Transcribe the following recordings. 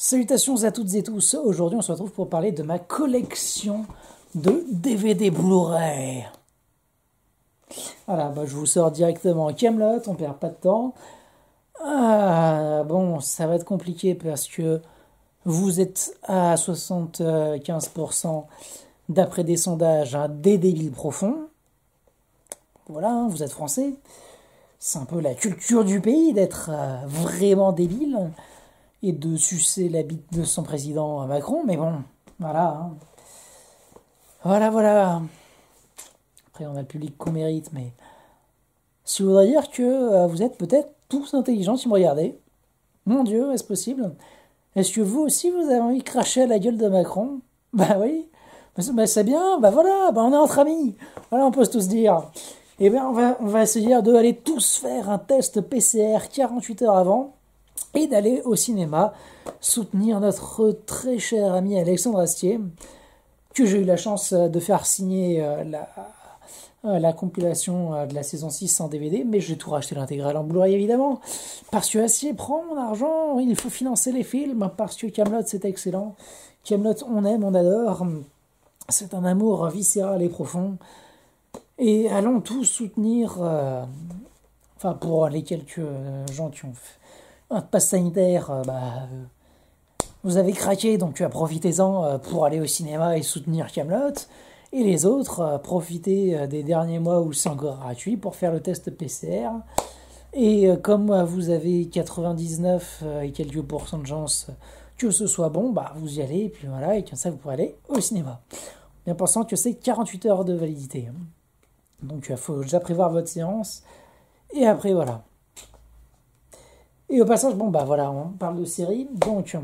Salutations à toutes et tous, aujourd'hui on se retrouve pour parler de ma collection de DVD Blu-ray. Voilà, je vous sors directement Kaamelott, on perd pas de temps. Bon, ça va être compliqué parce que vous êtes à 75% d'après des sondages des débiles profonds. Voilà, vous êtes français. C'est un peu la culture du pays d'être vraiment débile et de sucer la bite de son président Macron, mais bon, voilà. Voilà. Après, on a le public qu'on mérite, mais je voudrais dire que vous êtes peut-être tous intelligents si vous me regardez. Mon Dieu, est-ce possible? Est-ce que vous aussi, vous avez envie de cracher à la gueule de Macron? Bah oui, c'est bien, voilà, on est entre amis. Voilà, on peut tous dire. Eh bien, on va essayer de aller tous faire un test PCR 48 heures avant et d'aller au cinéma soutenir notre très cher ami Alexandre Astier, que j'ai eu la chance de faire signer la compilation de la saison 6 en DVD, mais j'ai tout racheté l'intégrale en Blu-ray évidemment, parce que Astier prend mon argent, il faut financer les films, parce que Kaamelott c'est excellent, Kaamelott on aime, on adore, c'est un amour viscéral et profond, et allons tous soutenir, pour les quelques gens qui ont fait un pass sanitaire, vous avez craqué, donc profitez-en pour aller au cinéma et soutenir Kaamelott. Et les autres, profitez des derniers mois où c'est encore gratuit pour faire le test PCR. Et comme vous avez 99 et quelques pourcents de chance que ce soit bon, vous y allez, et puis voilà, et comme ça vous pourrez aller au cinéma. Bien pensant que c'est 48 heures de validité. Donc il faut déjà prévoir votre séance. Et après, voilà. Et au passage, on parle de série. Donc,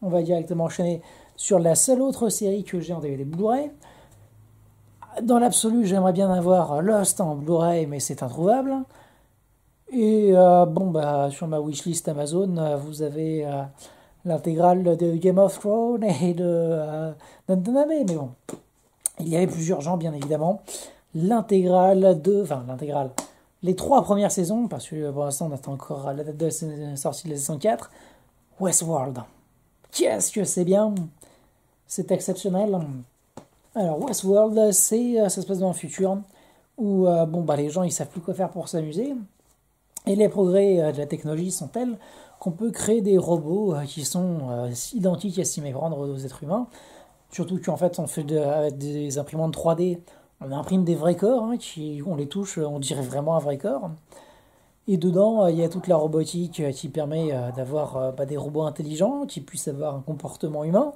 on va directement enchaîner sur la seule autre série que j'ai en DVD Blu-ray. Dans l'absolu, j'aimerais bien avoir Lost en Blu-ray, mais c'est introuvable. Et sur ma wishlist Amazon, vous avez l'intégrale de Game of Thrones et de Downton Abbey. Mais bon, il y avait plusieurs genres, bien évidemment. L'intégrale, les 3 premières saisons, parce que pour l'instant on attend encore la date de la sortie de la saison 4, Westworld. Qu'est-ce que c'est bien! C'est exceptionnel. Alors Westworld, ça se passe dans le futur, où les gens ils savent plus quoi faire pour s'amuser, et les progrès de la technologie sont tels qu'on peut créer des robots qui sont identiques à s'y méprendre aux êtres humains, surtout qu'en fait on fait avec des imprimantes 3D, on imprime des vrais corps, on les touche, on dirait vraiment un vrai corps. Et dedans, il y a toute la robotique qui permet d'avoir des robots intelligents, qui puissent avoir un comportement humain.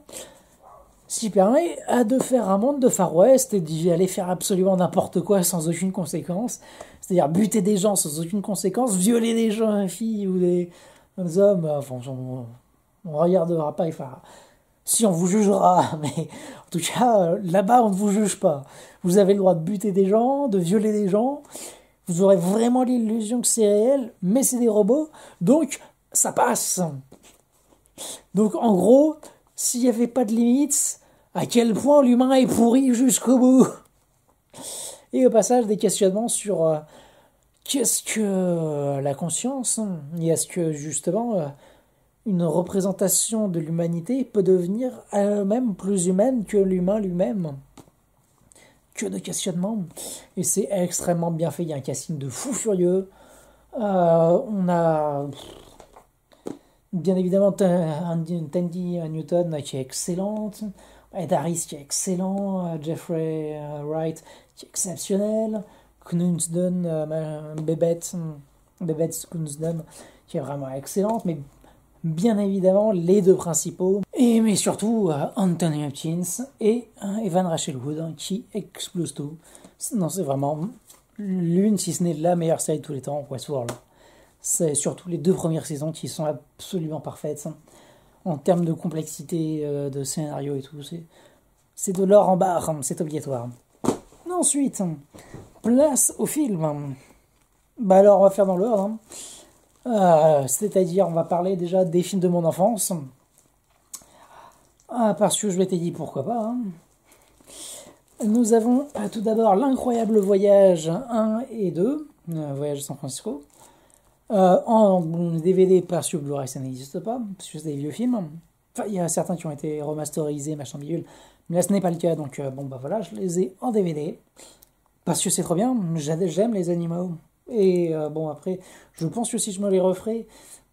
Ce qui permet de faire un monde de Far West et d'y aller faire absolument n'importe quoi sans aucune conséquence. C'est-à-dire buter des gens sans aucune conséquence, violer des jeunes filles ou des hommes. On regardera pas, si on vous jugera, mais en tout cas, là-bas, on ne vous juge pas. Vous avez le droit de buter des gens, de violer des gens. Vous aurez vraiment l'illusion que c'est réel, mais c'est des robots, donc ça passe. Donc en gros, s'il n'y avait pas de limites, à quel point l'humain est pourri jusqu'au bout. Et au passage, des questionnements sur qu'est-ce que la conscience, et est-ce que justement une représentation de l'humanité peut devenir elle-même plus humaine que l'humain lui-même. Que de questionnements. Et c'est extrêmement bien fait. Il y a un casting de fou furieux. On a bien évidemment Tandy Newton qui est excellente. Ed Harris qui est excellent. Jeffrey Wright qui est exceptionnel. Knutsden, Bebet Knutsden qui est vraiment excellente. Mais bien évidemment, les 2 principaux, mais surtout Anthony Hopkins et Evan Rachel Wood qui explose tout. Non, c'est vraiment l'une, si ce n'est la meilleure série de tous les temps, Westworld. C'est surtout les 2 premières saisons qui sont absolument parfaites. En termes de complexité, de scénario et tout, c'est de l'or en barre, c'est obligatoire. Ensuite, place au film. Alors, on va faire dans l'ordre. C'est-à-dire, on va parler déjà des films de mon enfance. Parce que je m'étais dit pourquoi pas. Nous avons tout d'abord L'incroyable voyage 1 et 2, Voyage à San Francisco, en DVD parce que Blu-ray ça n'existe pas, parce que c'est des vieux films. Enfin, il y a certains qui ont été remasterisés, machin bidule. Mais là, ce n'est pas le cas. Donc, bon, bah voilà, je les ai en DVD. Parce que c'est trop bien. J'aime les animaux. Et bon, après, je pense que si je me les referais,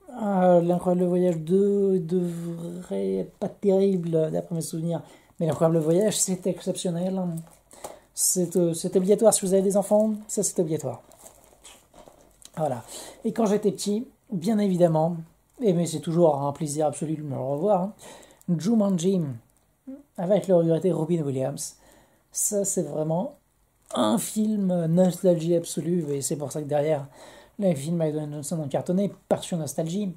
l'Incroyable Voyage 2 devrait être pas terrible, d'après mes souvenirs. Mais l'Incroyable Voyage, c'est exceptionnel. C'est obligatoire. Si vous avez des enfants, ça, c'est obligatoire. Voilà. Et quand j'étais petit, bien évidemment, et mais c'est toujours un plaisir absolu de me le revoir, hein, Jumanji, avec le regretté Robin Williams. Ça, c'est vraiment un film nostalgie absolue, et c'est pour ça que derrière, les films avec Dwayne Johnson ont cartonné, par sur nostalgie.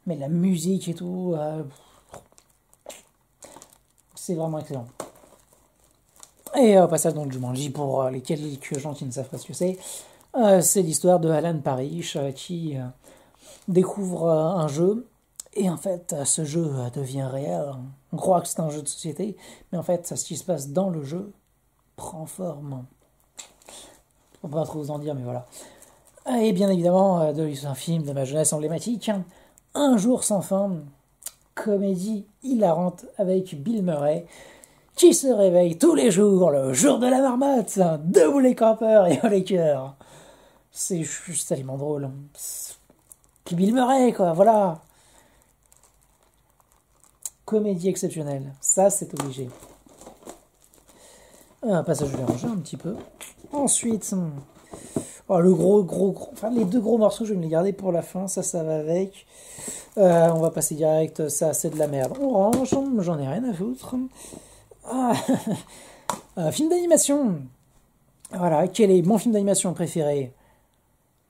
Mais la musique et tout, c'est vraiment excellent. Et au passage, donc Jumanji, pour les quelques gens qui ne savent pas ce que c'est l'histoire de Alan Parrish qui découvre un jeu. Et en fait, ce jeu devient réel. On croit que c'est un jeu de société, mais en fait, ce qui se passe dans le jeu prend forme. On ne peut pas trop vous en dire, mais voilà. Et bien évidemment, c'est un film de ma jeunesse emblématique. Un jour sans fin, comédie hilarante avec Bill Murray, qui se réveille tous les jours, le jour de la marmotte, debout les campeurs et haut les cœurs. C'est juste tellement drôle. Puis Bill Murray, quoi, voilà. Comédie exceptionnelle, ça c'est obligé. Passage, je vais ranger un petit peu. Ensuite, le enfin les deux gros morceaux, je vais me les garder pour la fin, ça va avec. On va passer direct, ça c'est de la merde. On range, j'en ai rien à foutre. Film d'animation. Voilà, quel est mon film d'animation préféré?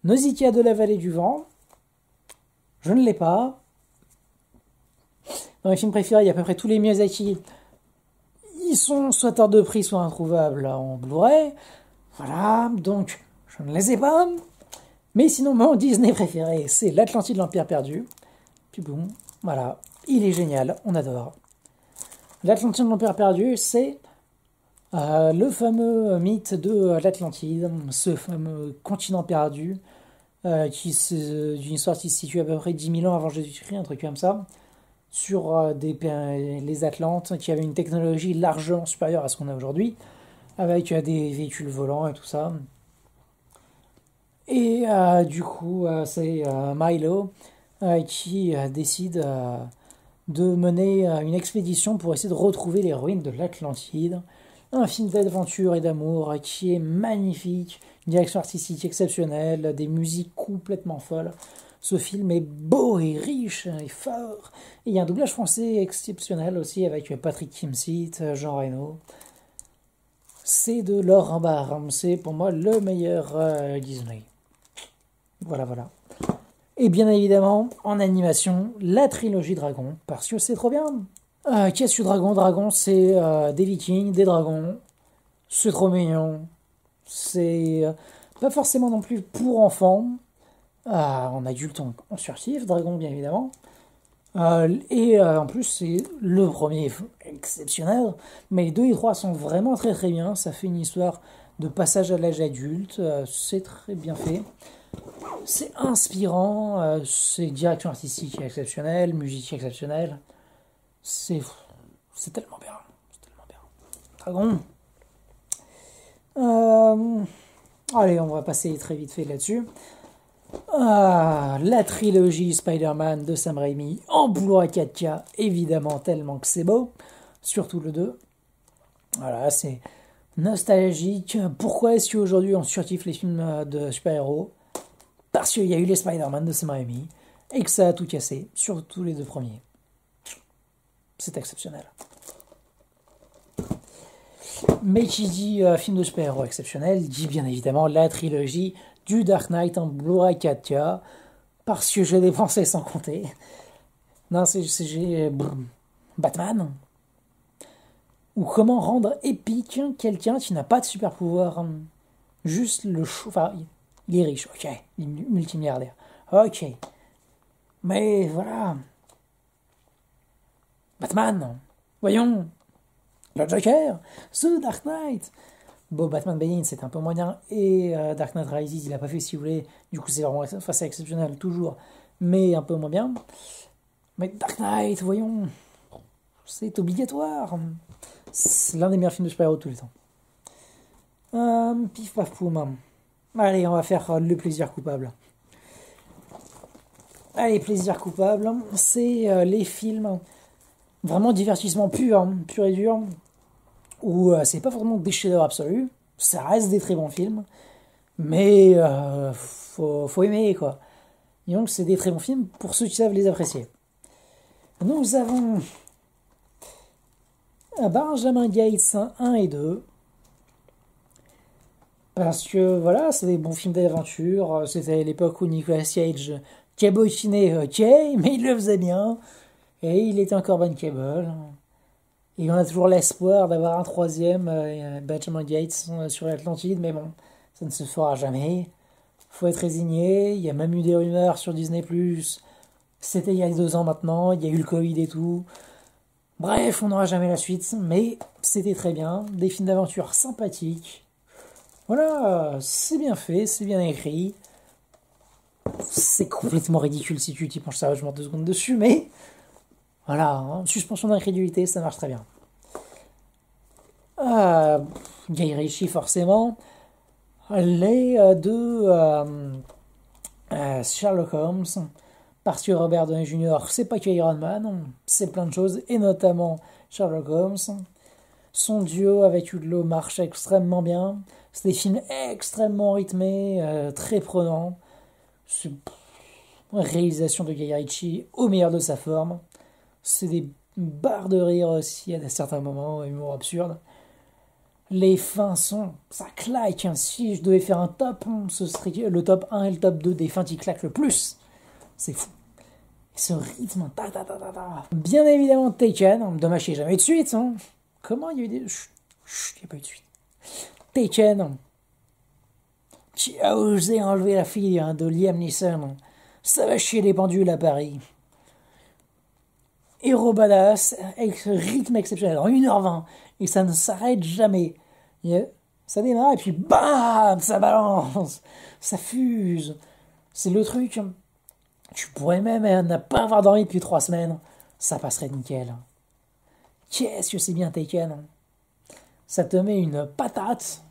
Nausicaa de la vallée du vent. Je ne l'ai pas. Dans mes films préférés, il y a à peu près tous les Miyazaki. Ils sont soit hors de prix, soit introuvables en Blu-ray. Voilà, donc je ne les ai pas. Mais sinon, mon Disney préféré, c'est l'Atlantide de l'Empire perdu. Puis boum, voilà, il est génial, on adore. L'Atlantide de l'Empire perdu, c'est le fameux mythe de l'Atlantide, ce fameux continent perdu, d'une histoire qui se situe à peu près 10 000 ans avant Jésus-Christ, un truc comme ça, sur les Atlantes qui avaient une technologie largement supérieure à ce qu'on a aujourd'hui, avec des véhicules volants et tout ça. Et du coup, c'est Milo qui décide de mener une expédition pour essayer de retrouver les ruines de l'Atlantide. Un film d'aventure et d'amour qui est magnifique, une direction artistique exceptionnelle, des musiques complètement folles. Ce film est beau et riche et fort. Et il y a un doublage français exceptionnel aussi avec Patrick Timsit, Jean Reno. C'est de l'or en barre. C'est pour moi le meilleur Disney. Voilà, voilà. Et bien évidemment, en animation, la trilogie Dragon, parce que c'est trop bien. Qu'est-ce que Dragon? Dragon, c'est des vikings, des dragons. C'est trop mignon. C'est pas forcément non plus pour enfants. En adulte, on surkiffe Dragon, bien évidemment. Et en plus, c'est le premier exceptionnel. Mais les 2 et 3 sont vraiment très très bien. Ça fait une histoire de passage à l'âge adulte. C'est très bien fait. C'est inspirant. C'est direction artistique exceptionnelle, musique exceptionnelle. C'est tellement bien. C'est tellement bien. Dragon. Allez, on va passer très vite fait là-dessus. La trilogie Spider-Man de Sam Raimi en Blu-ray 4K, évidemment, tellement que c'est beau. Surtout le 2. Voilà, c'est nostalgique. Pourquoi est-ce qu'aujourd'hui on surkiffe les films de super-héros? Parce qu'il y a eu les Spider-Man de Sam Raimi et que ça a tout cassé, surtout les 2 premiers. C'est exceptionnel. Mais qui dit film de super-héros exceptionnel, dit bien évidemment la trilogie du Dark Knight en Blu-ray 4K, parce que j'ai dépensé sans compter. Non, j'ai Batman. Ou comment rendre épique quelqu'un qui n'a pas de super pouvoir. Juste le show. Enfin, il est riche, ok. Il est multimilliardaire. Ok. Mais voilà. Batman. Voyons. Le Joker. The Dark Knight. Bon, Batman Begins, c'est un peu moyen. Et Dark Knight Rises, il a pas fait si vous voulez. Du coup, c'est vraiment c'est exceptionnel, toujours. Mais un peu moins bien. Mais Dark Knight, voyons. c'est obligatoire. C'est l'un des meilleurs films de super-héros de tous les temps. Pif paf poum. Allez, on va faire le plaisir coupable. Allez, plaisir coupable, c'est les films vraiment divertissement pur, pur et dur, où c'est pas vraiment des chefs-d'œuvre absolus, ça reste des très bons films, mais faut aimer quoi. Et donc c'est des très bons films pour ceux qui savent les apprécier. Nous avons Benjamin Gates 1 et 2, parce que voilà, c'est des bons films d'aventure, c'était l'époque où Nicolas Cage cabotinait, ok, mais il le faisait bien, et il était encore bankable. Et on a toujours l'espoir d'avoir un troisième Benjamin Gates sur l'Atlantide, mais bon, ça ne se fera jamais. Faut être résigné, il y a même eu des rumeurs sur Disney+, c'était il y a 2 ans maintenant, il y a eu le Covid et tout. Bref, on n'aura jamais la suite, mais c'était très bien, des films d'aventure sympathiques. Voilà, c'est bien fait, c'est bien écrit. C'est complètement ridicule si tu t'y penches sérieusement 2 secondes dessus, mais voilà, hein, suspension d'incrédulité, ça marche très bien. Guy Ritchie, forcément. Les deux Sherlock Holmes, parce que Robert Downey Jr., c'est pas que Iron Man, c'est plein de choses, et notamment Sherlock Holmes. Son duo avec Jude Law marche extrêmement bien. C'est des films extrêmement rythmés, très prenants. C'est réalisation de Guy Ritchie au meilleur de sa forme. C'est des barres de rire aussi à certains moments, humour absurde. Les fins sont... ça claque, hein. Si je devais faire un top, ce serait le top 1 et le top 2 des fins qui claquent le plus. C'est fou. Ce rythme... Ta, ta, ta, ta, ta. Bien évidemment Taken, dommage qu'il n'y ait jamais eu de suite. Hein. Comment il y a eu des... Chut, il n'y a pas eu de suite. Taken, qui a osé enlever la fille de Liam Neeson. Ça va chier les pendules à Paris. Héros badass, avec ce rythme exceptionnel, en 1h20, et ça ne s'arrête jamais. Ça démarre, et puis bam, ça balance, ça fuse. C'est le truc, tu pourrais même ne pas avoir dormi depuis 3 semaines, ça passerait nickel. Qu'est-ce que c'est bien Taken. Ça te met une patate.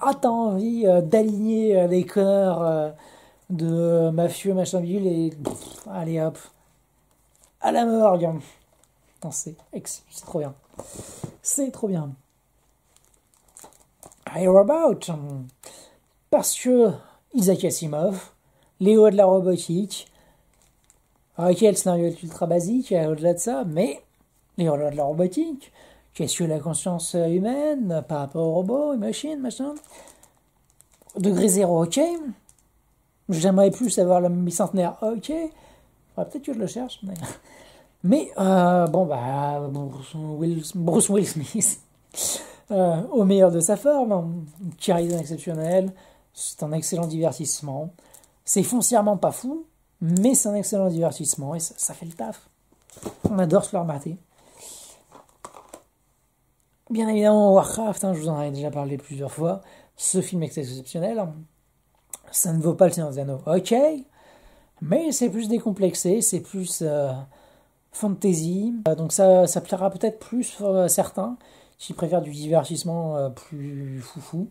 Ah, t'as envie d'aligner des connards de mafieux, machin bidule, et allez hop. À la morgue. Non, c'est trop bien. C'est trop bien. Aerobout. Parce que Isaac Asimov, Léo de la robotique, ok, le scénario est ultra basique, au-delà de ça, mais Léo de la robotique, qu'est-ce que la conscience humaine par rapport aux robots, aux machines, machin. Degré zéro, ok. J'aimerais plus avoir le bicentenaire, ok. Peut-être que je le cherche, mais bon bah Bruce Will Smith au meilleur de sa forme, charisme exceptionnel, c'est un excellent divertissement. C'est foncièrement pas fou, mais c'est un excellent divertissement et ça fait le taf. On adore se le remater. Bien évidemment Warcraft, hein, je vous en avais déjà parlé plusieurs fois. Ce film est exceptionnel. Ça ne vaut pas le Seigneur des Anneaux, ok, mais c'est plus décomplexé, c'est plus fantasy, donc ça plaira peut-être plus à certains qui préfèrent du divertissement plus foufou.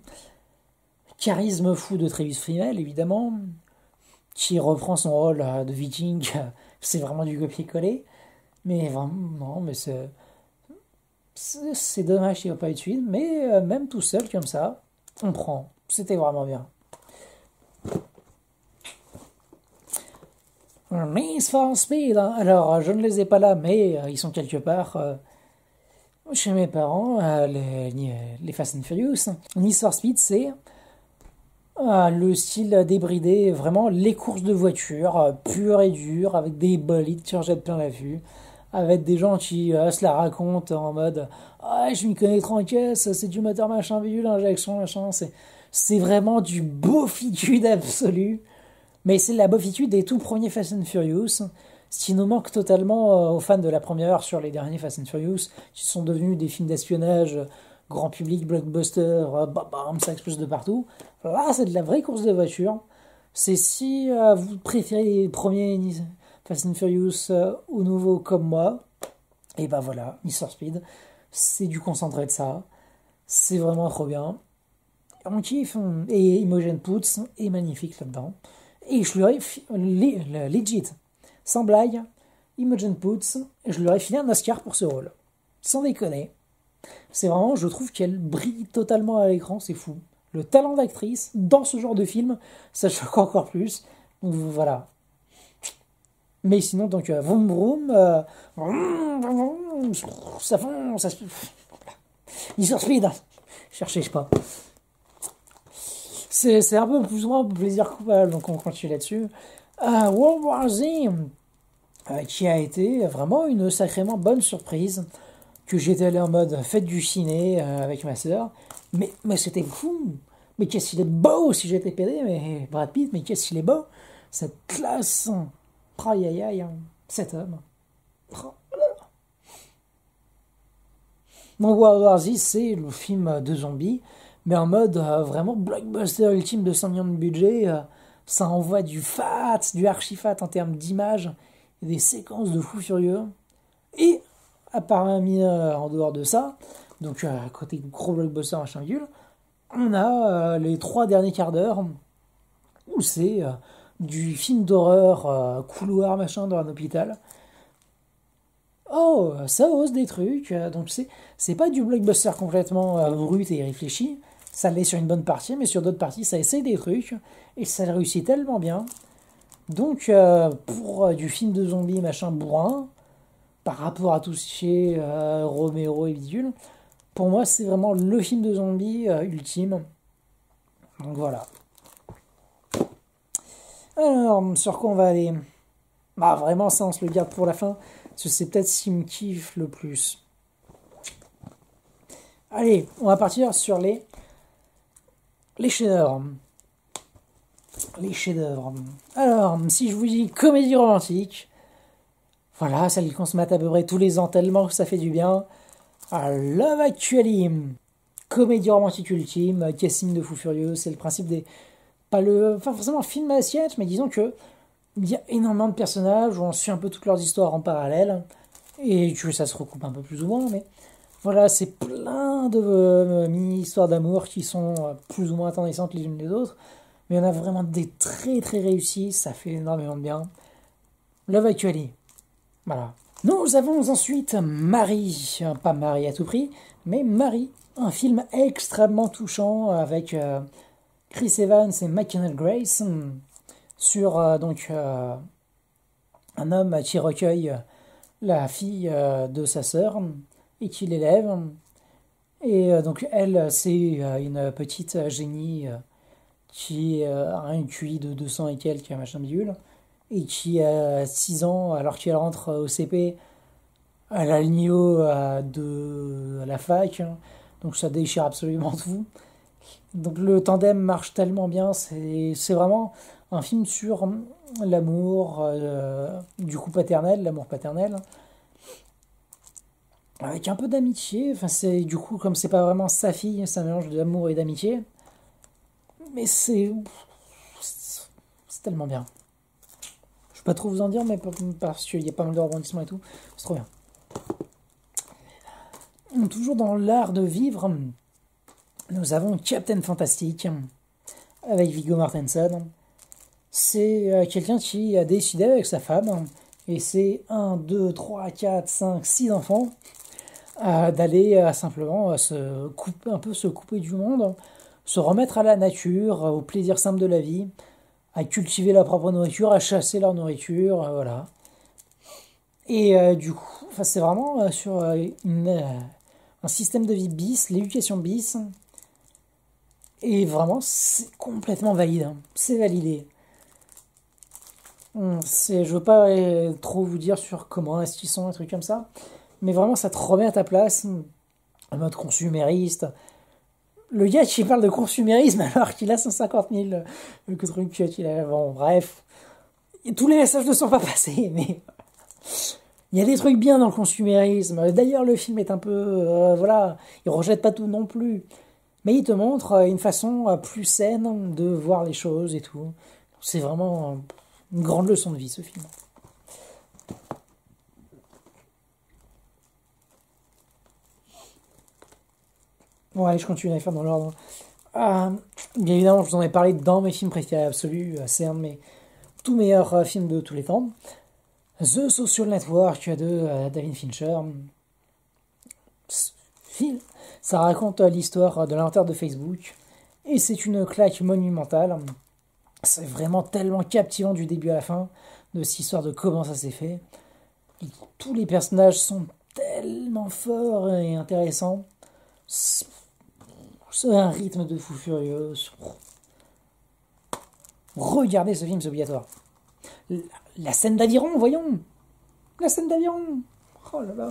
Charisme fou de Travis Fimmel, évidemment, qui reprend son rôle de viking, c'est vraiment du copier-coller, mais vraiment, non, mais c'est dommage qu'il n'y ait pas eu de suite, mais même tout seul comme ça, on prend, c'était vraiment bien. Need for Speed, hein. Alors je ne les ai pas là, mais ils sont quelque part chez mes parents, les Fast and Furious. Need for Speed, c'est le style débridé, vraiment les courses de voitures, pures et dures, avec des bolides qui en jettent plein la vue, avec des gens qui se la racontent en mode « Ah, je m'y connais trop en caisse, c'est du moteur machin, bidule, injection, machin », c'est vraiment du beaufitude absolu. Mais c'est la beaufitude des tout premiers Fast and Furious, ce qui nous manque totalement aux fans de la première heure sur les derniers Fast and Furious, qui sont devenus des films d'espionnage, grand public, blockbuster, bam, ça explose de partout. Là, c'est de la vraie course de voiture. C'est si vous préférez les premiers Fast and Furious ou nouveaux comme moi, Et bah voilà, Mr. Speed, c'est du concentré de ça. C'est vraiment trop bien. On kiffe. Et Imogen Poots est magnifique là-dedans. Et je lui aurais legit, sans blague, Imogen Poots, je lui aurais filé un Oscar pour ce rôle. Sans déconner. C'est vraiment, je trouve qu'elle brille totalement à l'écran, c'est fou. Le talent d'actrice dans ce genre de film, ça choque encore plus. Donc voilà. Mais sinon, donc, vroom vroom, vroom, ça fonce, ça se... Mr. Speed, cherchez, je sais pas. C'est un peu plus ou moins un plaisir coupable, donc on continue là-dessus. World War Z, qui a été vraiment une sacrément bonne surprise, que j'étais allé en mode fête du ciné avec ma sœur, mais c'était fou, mais qu'est-ce qu'il est beau si j'étais pédé, mais Brad Pitt, mais qu'est-ce qu'il est beau, cette classe, aïe aïe aïe, cet homme. Mon World War Z, c'est le film de zombies, mais en mode vraiment blockbuster ultime de 100 millions de budget, ça envoie du fat, du archi-fat en termes d'image, des séquences de fous furieux, et à part en dehors de ça, donc côté gros blockbuster machin gueule, on a les 3 derniers quarts d'heure où c'est du film d'horreur couloir machin dans un hôpital. Oh, ça ose des trucs, donc c'est pas du blockbuster complètement brut et réfléchi, ça l'est sur une bonne partie, mais sur d'autres parties ça essaie des trucs, et ça réussit tellement bien. Donc pour du film de zombies machin bourrin, par rapport à tout ce qui est Romero et Bidule, pour moi c'est vraiment le film de zombies ultime. Donc voilà. Alors, sur quoi on va aller? Bah vraiment ça on se le garde pour la fin, parce que c'est peut-être ce qui me kiffe le plus. Allez, on va partir sur les chefs-d'œuvre. Les chefs-d'œuvre. Alors, si je vous dis comédie romantique, voilà, celle qu'on se mate à peu près tous les ans tellement que ça fait du bien. Love Actually, comédie romantique ultime, casting de fou furieux, c'est le principe des... Pas forcément film assiette, mais disons que il y a énormément de personnages où on suit un peu toutes leurs histoires en parallèle, et que ça se recoupe un peu plus ou moins, mais voilà, c'est plein de mini-histoires d'amour qui sont plus ou moins intéressantes les unes des autres, mais il y en a vraiment des très très réussies, ça fait énormément de bien. Love Actually, voilà. Nous avons ensuite Marie, pas Marie à tout prix, mais Marie, un film extrêmement touchant avec Chris Evans et McKenna Grace sur donc un homme qui recueille la fille de sa sœur et qui l'élève. Et donc elle, c'est une petite génie qui a un QI de 200 et quelques, machin bidule, et qui a 6 ans, alors qu'elle rentre au CP, elle a le niveau de la fac, donc ça déchire absolument tout. Donc le tandem marche tellement bien, c'est vraiment un film sur l'amour du coup paternel, l'amour paternel, avec un peu d'amitié. Enfin c'est du coup comme c'est pas vraiment sa fille, c'est un mélange d'amour et d'amitié, mais c'est tellement bien. Je peux pas trop vous en dire, mais parce qu'il y a pas mal de rebondissements et tout, c'est trop bien. Toujours dans l'art de vivre, nous avons Captain Fantastic avec Viggo Mortensen. C'est quelqu'un qui a décidé avec sa femme, et c'est 1, 2, 3, 4, 5, 6 enfants, d'aller simplement un peu se couper du monde, se remettre à la nature, au plaisir simple de la vie, à cultiver leur propre nourriture, à chasser leur nourriture, voilà. Et du coup, c'est vraiment sur un système de vie bis, l'éducation bis, et vraiment c'est complètement valide, hein. C'est validé. Je veux pas trop vous dire sur comment est-ce qu'ils sont, un truc comme ça, mais vraiment ça te remet à ta place, en mode consumériste. Le gars qui parle de consumérisme alors qu'il a 150 000 trucs qu'il a. Bon, bref. Et tous les messages ne sont pas passés, mais il y a des trucs bien dans le consumérisme. D'ailleurs, le film est un peu. Voilà, il rejette pas tout non plus. Mais il te montre une façon plus saine de voir les choses et tout. C'est vraiment une grande leçon de vie, ce film. Ouais, je continue à faire dans l'ordre. Bien évidemment, je vous en ai parlé dans mes films préférés absolus. C'est un de mes tout meilleurs films de tous les temps. The Social Network de David Fincher. Film. Ça raconte l'histoire de l'inventaire de Facebook. Et c'est une claque monumentale. C'est vraiment tellement captivant du début à la fin de cette histoire de comment ça s'est fait. Tous les personnages sont tellement forts et intéressants. C'est un rythme de fou furieux. Regardez ce film, c'est obligatoire. La scène d'aviron, voyons. La scène d'aviron. Oh là là.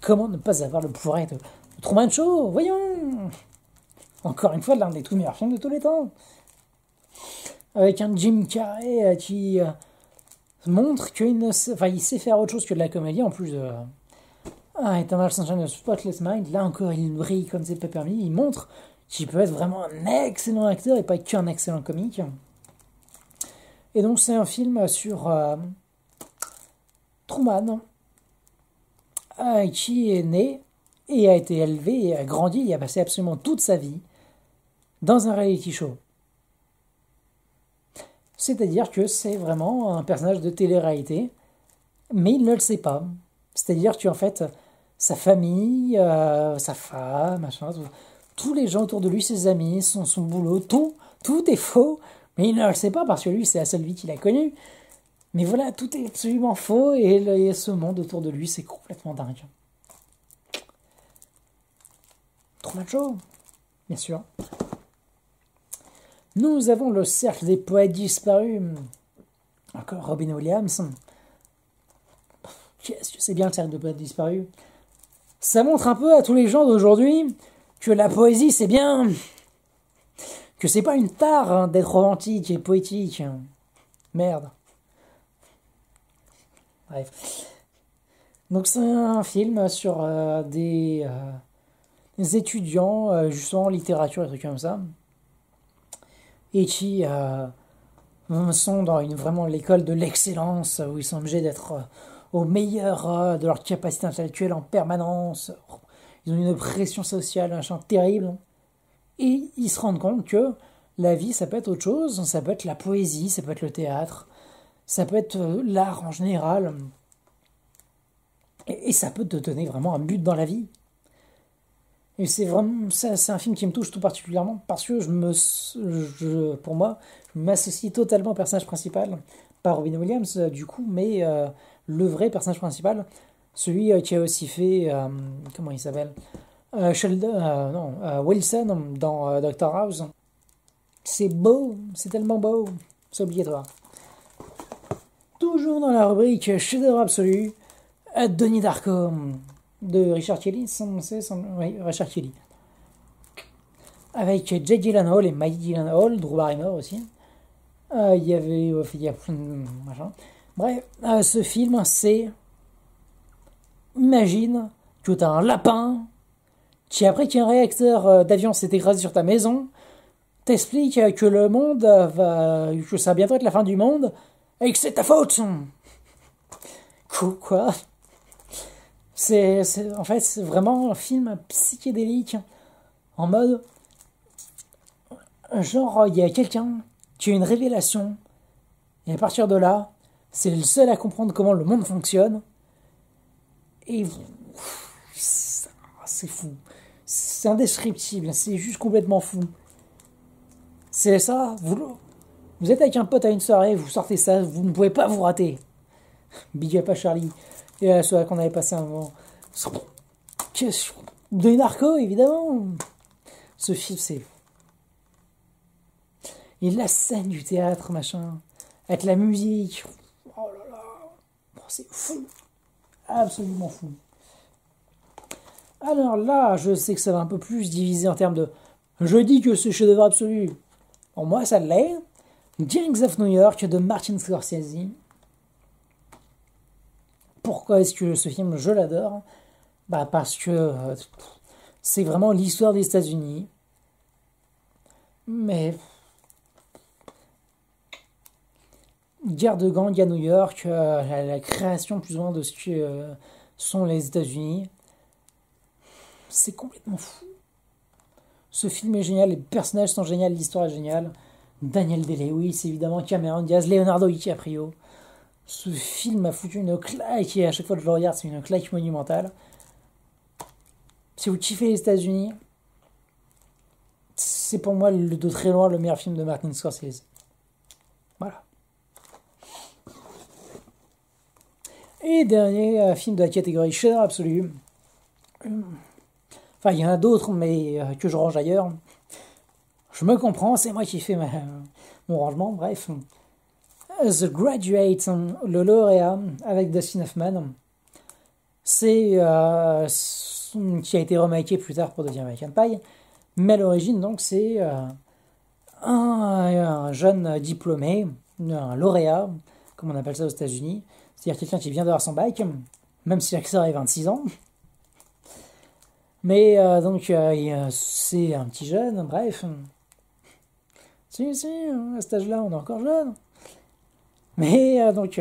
Comment ne pas avoir le pouvoir de Truman Show, voyons. Encore une fois, l'un des tout meilleurs films de tous les temps. Avec un Jim Carrey qui montre qu'il sait faire autre chose que de la comédie, en plus de Eternal Sunshine of the Spotless Mind. Là encore, il brille comme c'est pas permis. Il montre qu'il peut être vraiment un excellent acteur et pas qu'un excellent comique. Et donc, c'est un film sur Truman, qui est né et a été élevé et a grandi et a passé absolument toute sa vie dans un reality show. C'est-à-dire que c'est vraiment un personnage de télé-réalité, mais il ne le sait pas. C'est-à-dire qu'en fait, sa famille, sa femme, machin, tous les gens autour de lui, ses amis, son boulot, tout est faux, mais il ne le sait pas parce que lui, c'est la seule vie qu'il a connue. Mais voilà, tout est absolument faux et ce monde autour de lui, c'est complètement dingue. Truman Show, bien sûr. Nous avons le cercle des poètes disparus. Encore Robin Williams. Qu'est-ce que c'est bien le cercle des poètes disparus. Ça montre un peu à tous les gens d'aujourd'hui que la poésie c'est bien. Que c'est pas une tare d'être romantique et poétique. Merde. Bref. Donc c'est un film sur des étudiants justement en littérature et trucs comme ça. Et qui sont dans vraiment l'école de l'excellence, où ils sont obligés d'être au meilleur de leur capacité intellectuelle en permanence. Ils ont une pression sociale, un champ terrible. Et ils se rendent compte que la vie, ça peut être autre chose. Ça peut être la poésie, ça peut être le théâtre, ça peut être l'art en général. Et ça peut te donner vraiment un but dans la vie. Et c'est un film qui me touche tout particulièrement parce que pour moi, je m'associe totalement au personnage principal, pas Robin Williams du coup, mais le vrai personnage principal, celui qui a aussi fait, comment il s'appelle, Wilson dans Doctor House. C'est beau, c'est tellement beau, c'est obligatoire. Toujours dans la rubrique chef-d'œuvre absolu, Donnie Darko. De Richard Kelly, oui, Richard Kelly. Avec Jake Gyllenhaal et Mike Gyllenhaal, Drew Barrymore aussi. Il y a plein de machin. Bref, ce film, c'est... Imagine que tu as un lapin qui, après qu'un réacteur d'avion s'est écrasé sur ta maison, t'explique que le monde que ça va bientôt être la fin du monde et que c'est ta faute. Quoi? En fait, c'est vraiment un film psychédélique, en mode, genre, il y a quelqu'un qui a une révélation, et à partir de là, c'est le seul à comprendre comment le monde fonctionne, et c'est fou, c'est indescriptible, c'est juste complètement fou. C'est ça, vous êtes avec un pote à une soirée, vous sortez ça, vous ne pouvez pas vous rater. Big up à Charlie. Et la soirée qu'on avait passé un moment. De Narco, évidemment. Ce film, c'est... Et la scène du théâtre, machin. Avec la musique. Oh là là. C'est fou. Absolument fou. Alors là, je sais que ça va un peu plus diviser en termes de... Je dis que c'est chef-d'œuvre absolu. Pour moi, ça l'est. Gangs of New York de Martin Scorsese. Pourquoi est-ce que ce film, je l'adore? Parce que c'est vraiment l'histoire des États-Unis. Mais guerre de gang à New York, la création plus ou moins de ce que sont les États-Unis. c'est complètement fou. Ce film est génial, les personnages sont géniaux, l'histoire est géniale. Daniel Day-Lewis, évidemment, Cameron Diaz, Leonardo DiCaprio. Ce film m'a foutu une claque et à chaque fois que je le regarde, c'est une claque monumentale. Si vous kiffez les États-Unis, c'est pour moi de très loin le meilleur film de Martin Scorsese. Voilà. Et dernier film de la catégorie chef-d'œuvre absolu. Enfin, il y en a d'autres, mais que je range ailleurs. Je me comprends, c'est moi qui fais mon rangement, bref. The Graduate, le lauréat, avec Dustin Hoffman. C'est qui a été remaké plus tard pour devenir American Pie. Mais à l'origine, donc, c'est un jeune diplômé, un lauréat, comme on appelle ça aux États-Unis. C'est-à-dire quelqu'un qui vient d'avoir son bac, même si l'accès arrive à 26 ans. Mais donc, c'est un petit jeune, bref. Si, à cet âge-là, on est encore jeune. Mais donc,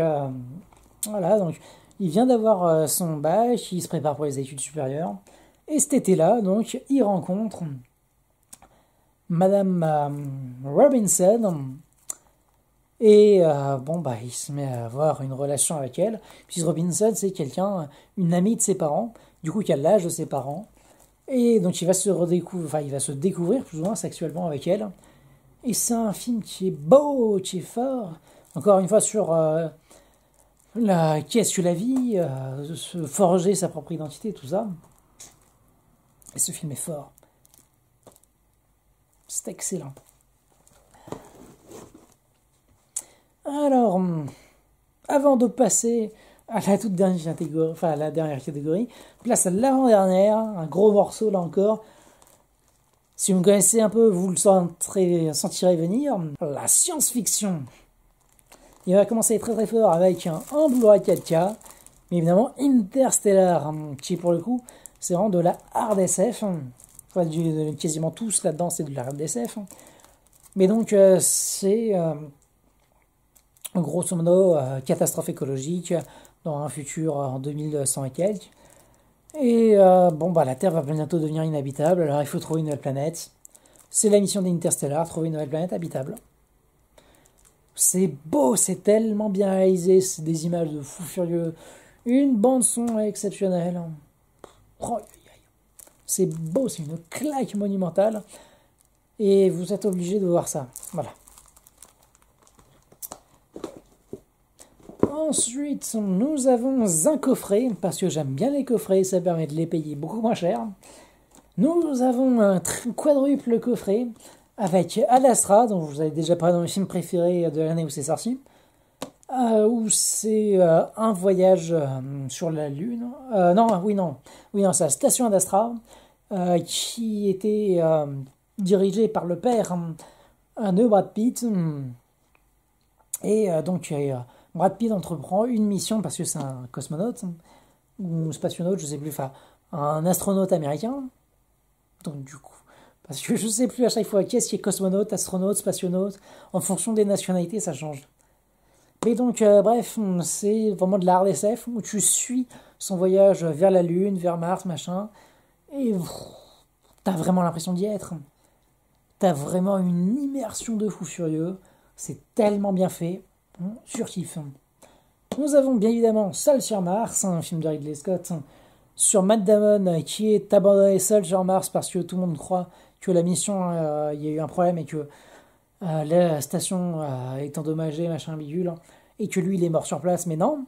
voilà, donc, il vient d'avoir son bac, il se prépare pour les études supérieures. Et cet été-là, donc, il rencontre Madame Robinson. Et bon, bah, il se met à avoir une relation avec elle. Puis Robinson, c'est une amie de ses parents, du coup, qui a l'âge de ses parents. Et donc, il va se découvrir plus ou moins sexuellement avec elle. Et c'est un film qui est beau, qui est fort. Encore une fois, sur qu'est-ce que la vie, se forger sa propre identité, tout ça. Et ce film est fort. C'est excellent. Alors, avant de passer à la toute dernière catégorie, enfin à la dernière catégorie, place à l'avant-dernière, un gros morceau là encore. Si vous me connaissez un peu, vous le sentirez venir. La science-fiction. Il va commencer très très fort avec un Blu-ray 4K, mais évidemment Interstellar, qui pour le coup, c'est vraiment de la hard SF. Enfin, quasiment tous là-dedans, c'est de la hard SF. Mais donc, c'est grosso modo catastrophe écologique dans un futur en 2100 et quelques. Et bon, bah, la Terre va bientôt devenir inhabitable, alors il faut trouver une nouvelle planète. C'est la mission d'Interstellar, trouver une nouvelle planète habitable. C'est beau, c'est tellement bien réalisé, c'est des images de fou furieux, une bande son exceptionnelle. Oh, c'est beau, c'est une claque monumentale, et vous êtes obligé de voir ça. Voilà. Ensuite, nous avons un coffret, parce que j'aime bien les coffrets, ça permet de les payer beaucoup moins cher. Nous avons un quadruple coffret avec Ad Astra, dont je vous avais déjà parlé dans mes films préférés de l'année où c'est sorti, où c'est un voyage sur la Lune. Non, c'est la station Ad Astra, qui était dirigée par le père de Brad Pitt. Et donc, Brad Pitt entreprend une mission, parce que c'est un cosmonaute, ou spationaute, je sais plus, enfin, un astronaute américain. Donc, du coup, parce que je sais plus à chaque fois qu'est-ce qui est cosmonaute, astronaute, spationaute, en fonction des nationalités, ça change. Mais donc, bref, c'est vraiment de la hard SF, où tu suis son voyage vers la Lune, vers Mars, machin, et t'as vraiment l'impression d'y être. T'as vraiment une immersion de fou furieux, c'est tellement bien fait. Surkiff. Nous avons bien évidemment Seul sur Mars, un film de Ridley Scott, sur Matt Damon qui est abandonné seul sur Mars parce que tout le monde croit que la mission, il y a eu un problème et que la station est endommagée, machin bidule, et que lui il est mort sur place, mais non,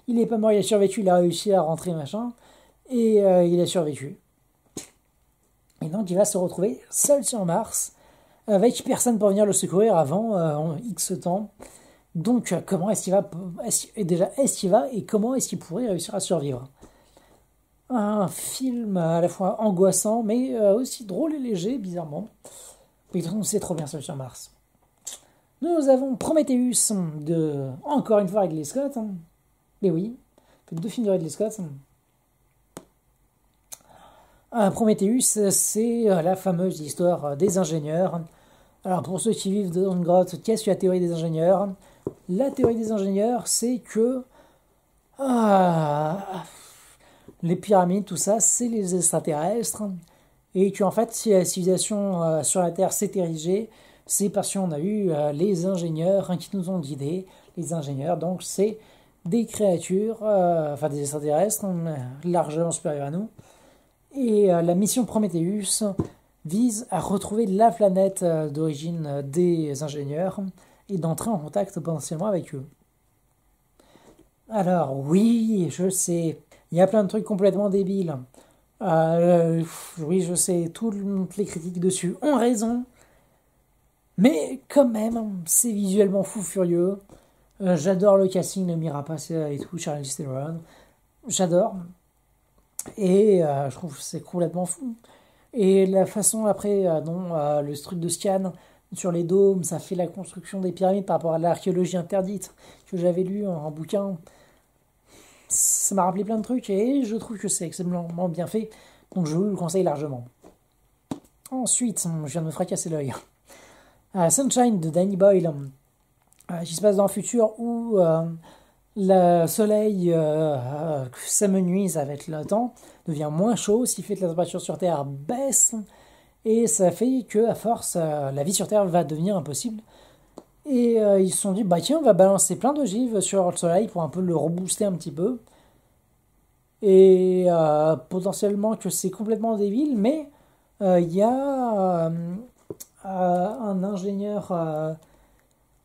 il n'est pas mort, il a survécu, il a réussi à rentrer, machin, et il a survécu. Et donc il va se retrouver seul sur Mars, avec personne pour venir le secourir avant en X temps. Donc, comment est-ce qu'il va, est-ce qu'il va et comment est-ce qu'il pourrait réussir à survivre? Un film à la fois angoissant, mais aussi drôle et léger, bizarrement. Mais c'est trop bien Seul sur Mars. Nous avons Prometheus encore une fois Ridley Scott. Mais oui, deux films de Ridley Scott. Prometheus, c'est la fameuse histoire des ingénieurs. Alors, pour ceux qui vivent dans une grotte, qu'est-ce que la théorie des ingénieurs? La théorie des ingénieurs, c'est que les pyramides, tout ça, c'est les extraterrestres. Et qu'en fait, si la civilisation sur la Terre s'est érigée, c'est parce qu'on a eu les ingénieurs qui nous ont guidés. Les ingénieurs, donc, c'est des créatures, enfin des extraterrestres, largement supérieurs à nous. Et la mission Prometheus vise à retrouver la planète d'origine des ingénieurs et d'entrer en contact potentiellement avec eux. Alors oui, je sais, il y a plein de trucs complètement débiles. Oui, je sais, toutes les critiques dessus ont raison, mais quand même, c'est visuellement fou furieux. J'adore le casting de Mirapas et tout, Charlize Theron. J'adore. Et je trouve que c'est complètement fou. Et la façon après dont le truc de scan sur les dômes, ça fait la construction des pyramides par rapport à l'archéologie interdite que j'avais lu en bouquin, ça m'a rappelé plein de trucs et je trouve que c'est extrêmement bien fait. Donc je vous le conseille largement. Ensuite, je viens de me fracasser l'œil. Sunshine de Danny Boyle, qui se passe dans le futur où le soleil s'amenuise avec le temps, devient moins chaud, ce qui fait que la température sur Terre baisse, et ça fait que à force, la vie sur Terre va devenir impossible. Et ils se sont dit, bah tiens, on va balancer plein d'ogives sur le soleil pour un peu le rebooster un petit peu. Et potentiellement que c'est complètement débile, mais il y a un ingénieur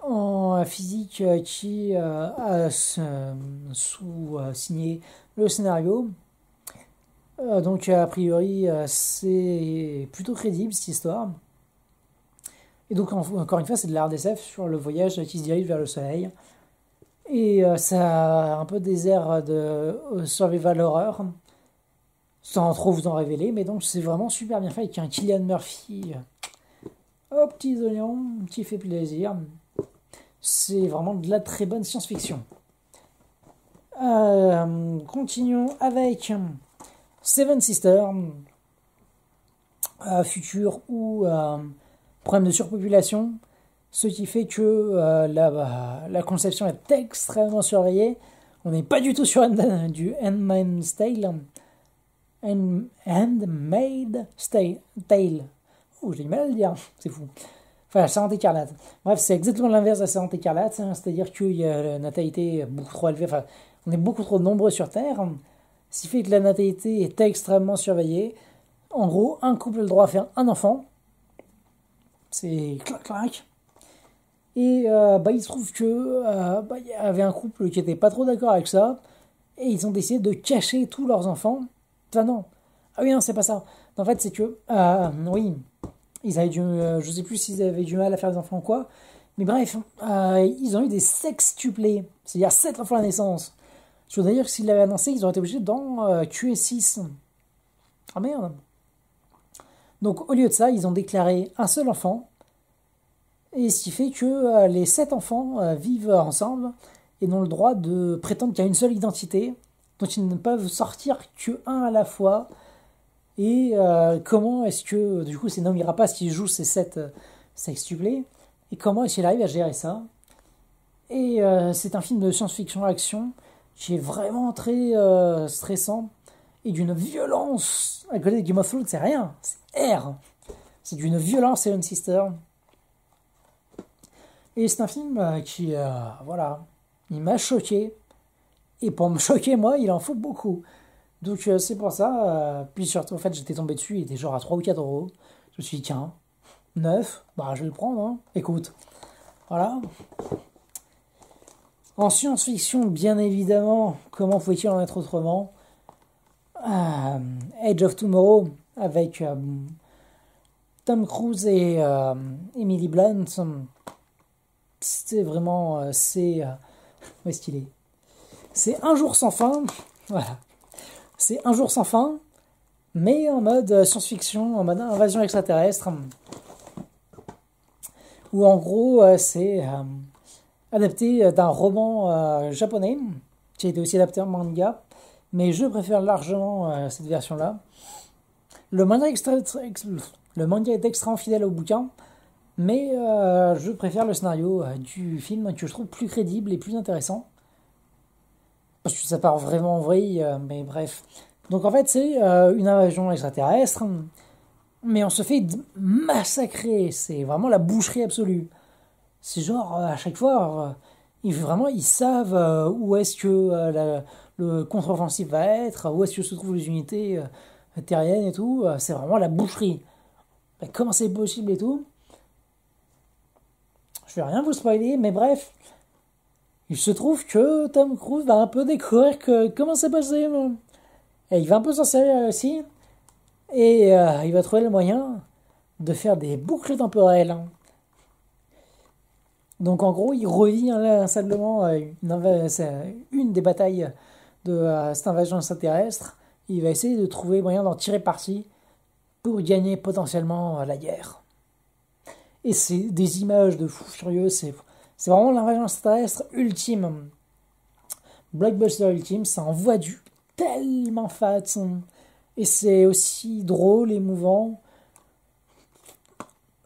en physique qui a signé le scénario. Donc a priori c'est plutôt crédible cette histoire. Et donc encore une fois c'est de la RDSF sur le voyage qui se dirige vers le soleil. Et ça a un peu des airs de survival horror, sans trop vous en révéler, mais donc c'est vraiment super bien fait avec un Cillian Murphy aux petits oignons qui fait plaisir. C'est vraiment de la très bonne science-fiction. Continuons avec Seven Sisters, futur ou problème de surpopulation, ce qui fait que la conception est extrêmement surveillée. On n'est pas du tout sur du Handmaid's Tale. Handmaid's Tale. Oh, j'ai du mal à le dire, c'est fou. Enfin, la Servante écarlate. Bref, c'est exactement l'inverse de la Servante écarlate, hein, c'est-à-dire qu'il y a la natalité beaucoup trop élevée, enfin, on est beaucoup trop nombreux sur Terre, ce qui fait que la natalité est extrêmement surveillée. En gros, un couple a le droit à faire un enfant. C'est clac-clac. Et il se trouve que il y avait un couple qui n'était pas trop d'accord avec ça, et ils ont décidé de cacher tous leurs enfants. Enfin non. Ah oui, non, c'est pas ça. En fait, c'est que, oui, ils avaient je sais plus s'ils avaient du mal à faire des enfants ou quoi, mais bref, ils ont eu des sextuplés, c'est-à-dire 7 enfants à la naissance. Je veux dire que s'ils l'avaient annoncé, ils auraient été obligés d'en tuer 6. Ah merde. Donc au lieu de ça, ils ont déclaré un seul enfant, et ce qui fait que les 7 enfants vivent ensemble et n'ont le droit de prétendre qu'il y a une seule identité, dont ils ne peuvent sortir que un à la fois. Et comment est-ce que, du coup, c'est Noomi Rapace qui joue ces 7 sextuplés, et comment est-ce qu'il arrive à gérer ça. Et c'est un film de science-fiction action qui est vraiment très stressant, et d'une violence. À côté de Game of Thrones, c'est rien, c'est R. C'est d'une violence, Seven Sisters. Et c'est un film qui, voilà, il m'a choqué. Et pour me choquer, moi, il en faut beaucoup. Donc c'est pour ça. Puis surtout, en fait, j'étais tombé dessus, il était genre à 3 ou 4 euros. Je me suis dit, tiens, 9, bah je vais le prendre, hein. Écoute. Voilà. En science-fiction, bien évidemment, comment pouvait-il en être autrement? Edge of Tomorrow, avec Tom Cruise et Emily Blunt. C'était vraiment... où est-ce qu'il est? C'est Un jour sans fin. Voilà. C'est Un jour sans fin, mais en mode science-fiction, en mode invasion extraterrestre. Où en gros, c'est adapté d'un roman japonais, qui a été aussi adapté en manga, mais je préfère largement cette version-là. Le manga est extrêmement fidèle au bouquin, mais je préfère le scénario du film que je trouve plus crédible et plus intéressant. Parce que ça part vraiment en vrille, mais bref. Donc en fait, c'est une invasion extraterrestre, mais on se fait massacrer. C'est vraiment la boucherie absolue. C'est genre, à chaque fois, ils savent où est-ce que le contre-offensif va être, où est-ce que se trouvent les unités terriennes et tout. C'est vraiment la boucherie. Mais comment c'est possible et tout? Je vais rien vous spoiler, mais bref. Il se trouve que Tom Cruise va un peu découvrir comment c'est passé. Et il va un peu s'en servir aussi. Et il va trouver le moyen de faire des boucles temporelles. Donc en gros, il revit inlassablement une des batailles de cette invasion extraterrestre. Il va essayer de trouver moyen d'en tirer parti pour gagner potentiellement la guerre. Et c'est des images de fou furieux, c'est vraiment l'invasion extraterrestre ultime. Blockbuster ultime, ça envoie du tellement fat. Et c'est aussi drôle, émouvant.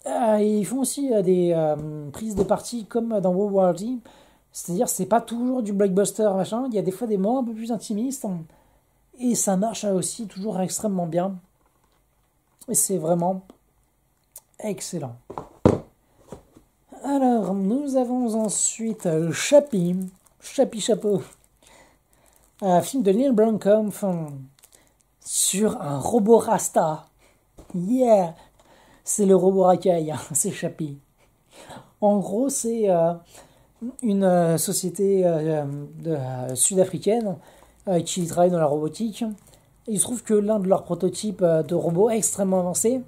Et ils font aussi des prises de parti comme dans World War Z. C'est-à-dire, c'est pas toujours du blockbuster, machin. Il y a des fois des moments un peu plus intimistes. Et ça marche aussi toujours extrêmement bien. Et c'est vraiment excellent. Alors, nous avons ensuite Chappie. Chappie Chapeau. Un film de Neil Blomkamp sur un robot Rasta. Yeah! C'est le robot racaille, c'est Chappie. En gros, c'est une société sud-africaine qui travaille dans la robotique. Et il se trouve que l'un de leurs prototypes de robots extrêmement avancés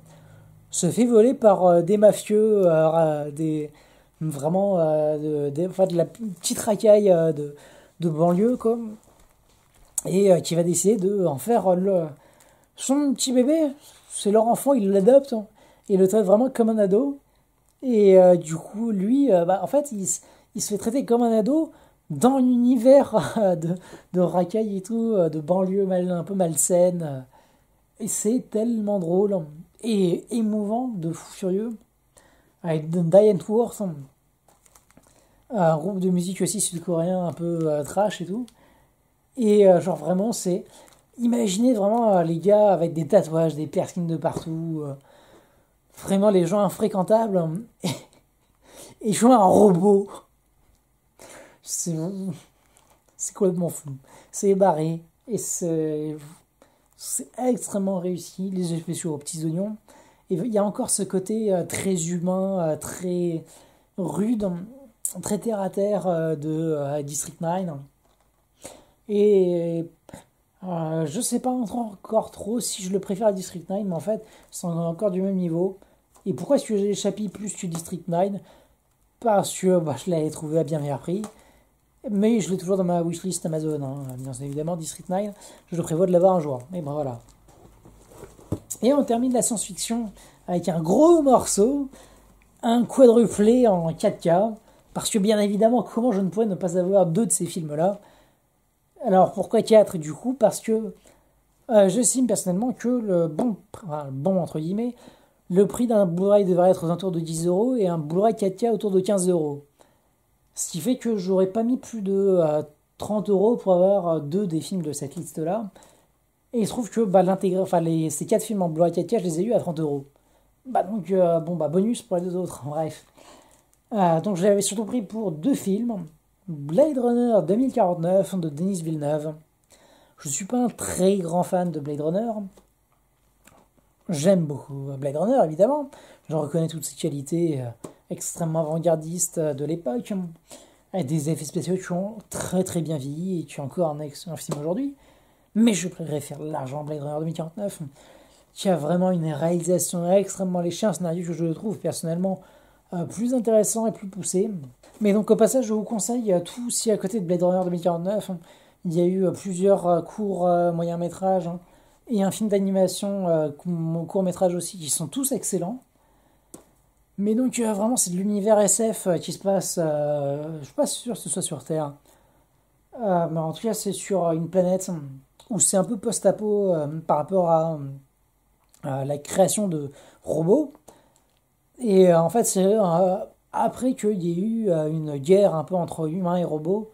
se fait voler par des mafieux, vraiment de la petite racaille de banlieue, quoi. Et qui va décider de en faire son petit bébé. C'est leur enfant, ils l'adoptent. Et le traite vraiment comme un ado. Et du coup, lui, en fait, il se fait traiter comme un ado dans l'univers de racailles et tout, de banlieue un peu malsaine. Et c'est tellement drôle et émouvant, de fou furieux. Avec Diane Worth, un groupe de musique aussi sud-coréen un peu trash et tout. Et genre vraiment, c'est... Imaginez vraiment les gars avec des tatouages, des piercings de partout... vraiment les gens infréquentables et jouer un robot. C'est complètement fou. C'est barré et c'est extrêmement réussi. Les effets spéciaux aux petits oignons. Et il y a encore ce côté très humain, très rude, très terre à terre de District 9. Et je sais pas encore trop si je le préfère à District 9, mais en fait, c'est encore du même niveau. Et pourquoi est-ce que j'ai Chappie plus que District 9? Parce que je l'avais trouvé à bien meilleur prix. Mais je l'ai toujours dans ma wishlist Amazon. Bien évidemment, District 9, je prévois de l'avoir un jour. Mais bon, voilà. Et on termine la science-fiction avec un gros morceau, un quadruplé en 4K. Parce que bien évidemment, comment je ne pourrais ne pas avoir deux de ces films-là? Alors pourquoi 4 du coup? Parce que j'estime personnellement que le bon entre guillemets, le prix d'un Blu-ray devrait être aux alentours de 10 € et un Blu-ray 4K autour de 15 €. Ce qui fait que j'aurais pas mis plus de 30 € pour avoir deux des films de cette liste-là. Et il se trouve que ces 4 films en Blu-ray 4K, je les ai eu à 30 €. Donc, bonus pour les deux autres, bref. Donc je l'avais surtout pris pour deux films. Blade Runner 2049 de Denis Villeneuve. Je suis pas un très grand fan de Blade Runner. J'aime beaucoup Blade Runner, évidemment. Je reconnais toutes ses qualités extrêmement avant-gardistes de l'époque, avec des effets spéciaux qui ont très très bien vieilli et qui ont encore un film aujourd'hui. Mais je préfère largement Blade Runner 2049, qui a vraiment une réalisation extrêmement léchée, un scénario que je trouve personnellement plus intéressant et plus poussé. Mais donc au passage, je vous conseille tout si à côté de Blade Runner 2049, il y a eu plusieurs courts moyens-métrages et un film d'animation court-métrage aussi qui sont tous excellents. Mais donc vraiment c'est de l'univers SF qui se passe, je suis pas sûr que ce soit sur Terre, mais en tout cas c'est sur une planète où c'est un peu post-apo par rapport à la création de robots. Et en fait c'est après qu'il y ait eu une guerre un peu entre humains et robots,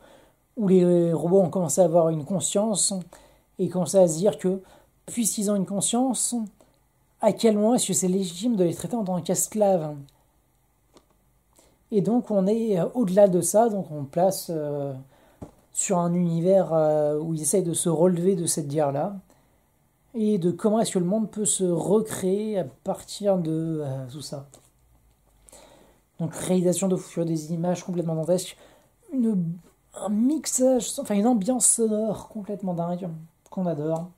où les robots ont commencé à avoir une conscience, et commencer à se dire que, puisqu'ils ont une conscience, à quel moment est-ce que c'est légitime de les traiter en tant qu'esclaves? Et donc on est au-delà de ça, donc on place sur un univers où ils essayent de se relever de cette guerre-là, et de comment est-ce que le monde peut se recréer à partir de tout ça. Donc réalisation de fou, des images complètement dantesques, un mixage, enfin une ambiance sonore complètement dingue, qu'on adore.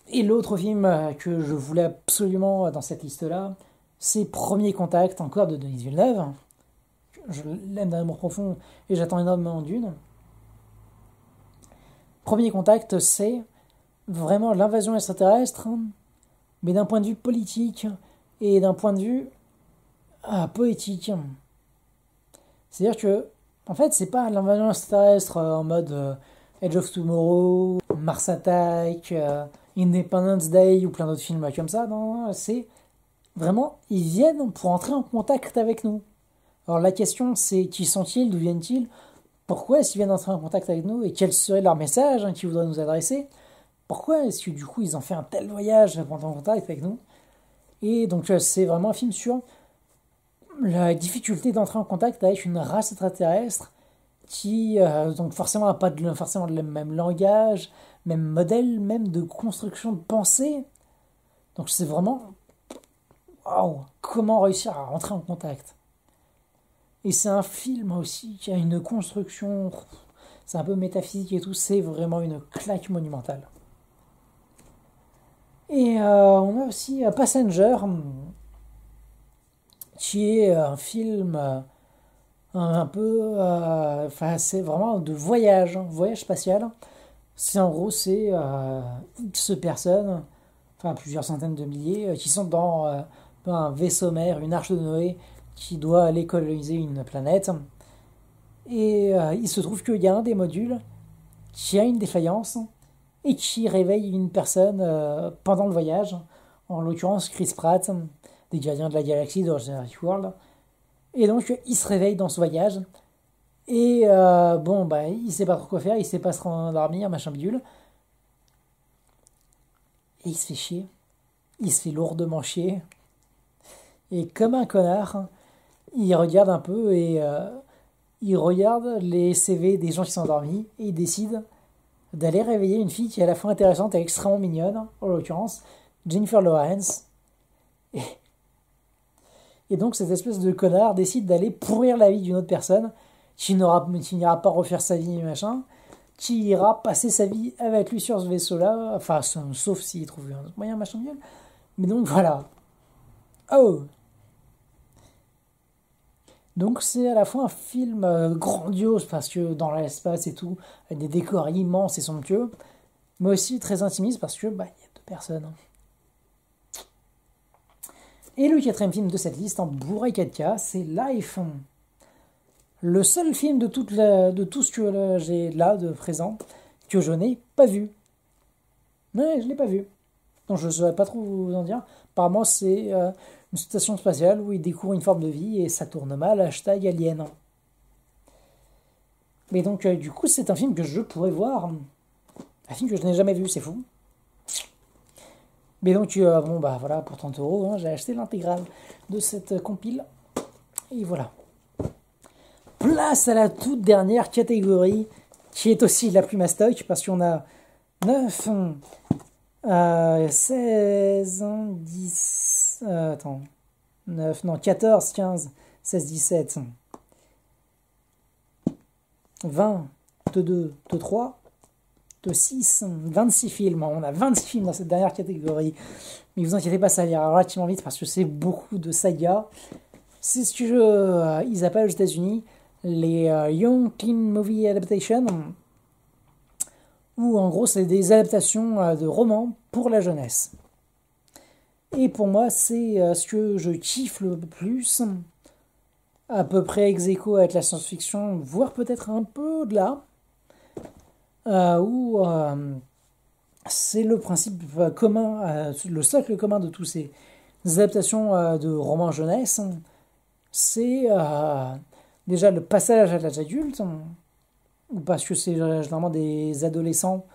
Et l'autre film que je voulais absolument dans cette liste-là, c'est Premier Contact, encore de Denis Villeneuve. Je l'aime d'un amour profond et j'attends énormément d'une. Premier Contact, c'est vraiment l'invasion extraterrestre, mais d'un point de vue politique et d'un point de vue poétique. C'est-à-dire que, en fait, c'est pas l'invasion extraterrestre en mode Edge of Tomorrow, Mars Attack, Independence Day ou plein d'autres films comme ça. Non, c'est vraiment, ils viennent pour entrer en contact avec nous. Alors la question, c'est qui sont-ils, d'où viennent-ils, pourquoi est-ce qu'ils viennent entrer en contact avec nous et quel serait leur message qu'ils voudraient nous adresser. Pourquoi est-ce que du coup ils ont fait un tel voyage pour entrer en contact avec nous. Et donc c'est vraiment un film sur la difficulté d'entrer en contact avec une race extraterrestre qui donc forcément n'a pas forcément le même langage, même modèle, même de construction de pensée. Donc c'est vraiment waouh, comment réussir à rentrer en contact. Et c'est un film aussi qui a une construction, c'est un peu métaphysique et tout, c'est vraiment une claque monumentale. Et on a aussi Passenger, qui est un film un peu, enfin c'est vraiment de voyage, voyage spatial. C'est en gros c'est X personnes, enfin plusieurs centaines de milliers, qui sont dans un vaisseau mère, une arche de Noé, qui doit aller coloniser une planète. Et il se trouve qu'il y a un des modules qui a une défaillance et qui réveille une personne pendant le voyage, en l'occurrence Chris Pratt, des Gardiens de la Galaxie de Jurassic World. Et donc il se réveille dans ce voyage et bon bah il sait pas trop quoi faire, il sait pas se rendormir, machin bidule. Et il se fait chier, il se fait lourdement chier. Et comme un connard, il regarde un peu et il regarde les CV des gens qui sont endormis et il décide d'aller réveiller une fille qui est à la fois intéressante et extrêmement mignonne, en l'occurrence Jennifer Lawrence. Et donc cette espèce de connard décide d'aller pourrir la vie d'une autre personne qui n'ira pas refaire sa vie, machin, qui ira passer sa vie avec lui sur ce vaisseau-là, enfin sauf s'il trouve un autre moyen, machin mieux. Mais donc voilà. Oh. Donc c'est à la fois un film grandiose parce que dans l'espace et tout, avec des décors immenses et somptueux, mais aussi très intimiste parce que bah il y a deux personnes. Et le quatrième film de cette liste, en Blu-ray 4K, c'est Life. Le seul film de tout ce que j'ai là de présent que je n'ai pas vu. Ouais, je l'ai pas vu. Donc je ne saurais pas trop vous en dire. Apparemment c'est une station spatiale où il découvre une forme de vie et ça tourne mal, hashtag Alien. Mais donc du coup c'est un film que je pourrais voir. Un film que je n'ai jamais vu, c'est fou. Mais donc bon bah voilà, pour 30 €, hein, j'ai acheté l'intégrale de cette compile. Et voilà. Place à la toute dernière catégorie, qui est aussi la plus mastoc, parce qu'on a 9, 16, 10, attends, 9, non, 14, 15, 16, 17, 20, 22, 23, 6, 26 films. On a 26 films dans cette dernière catégorie. Mais vous inquiétez pas, ça ira relativement vite parce que c'est beaucoup de sagas. C'est ce que ils appellent aux États-Unis les Young Teen Movie Adaptation, où en gros c'est des adaptations de romans pour la jeunesse. Et pour moi, c'est ce que je kiffe le plus, à peu près ex aequo avec la science-fiction, voire peut-être un peu au-delà. Où c'est le principe commun, le socle commun de tous ces adaptations de romans jeunesse, c'est déjà le passage à l'âge adulte, parce que c'est généralement des adolescents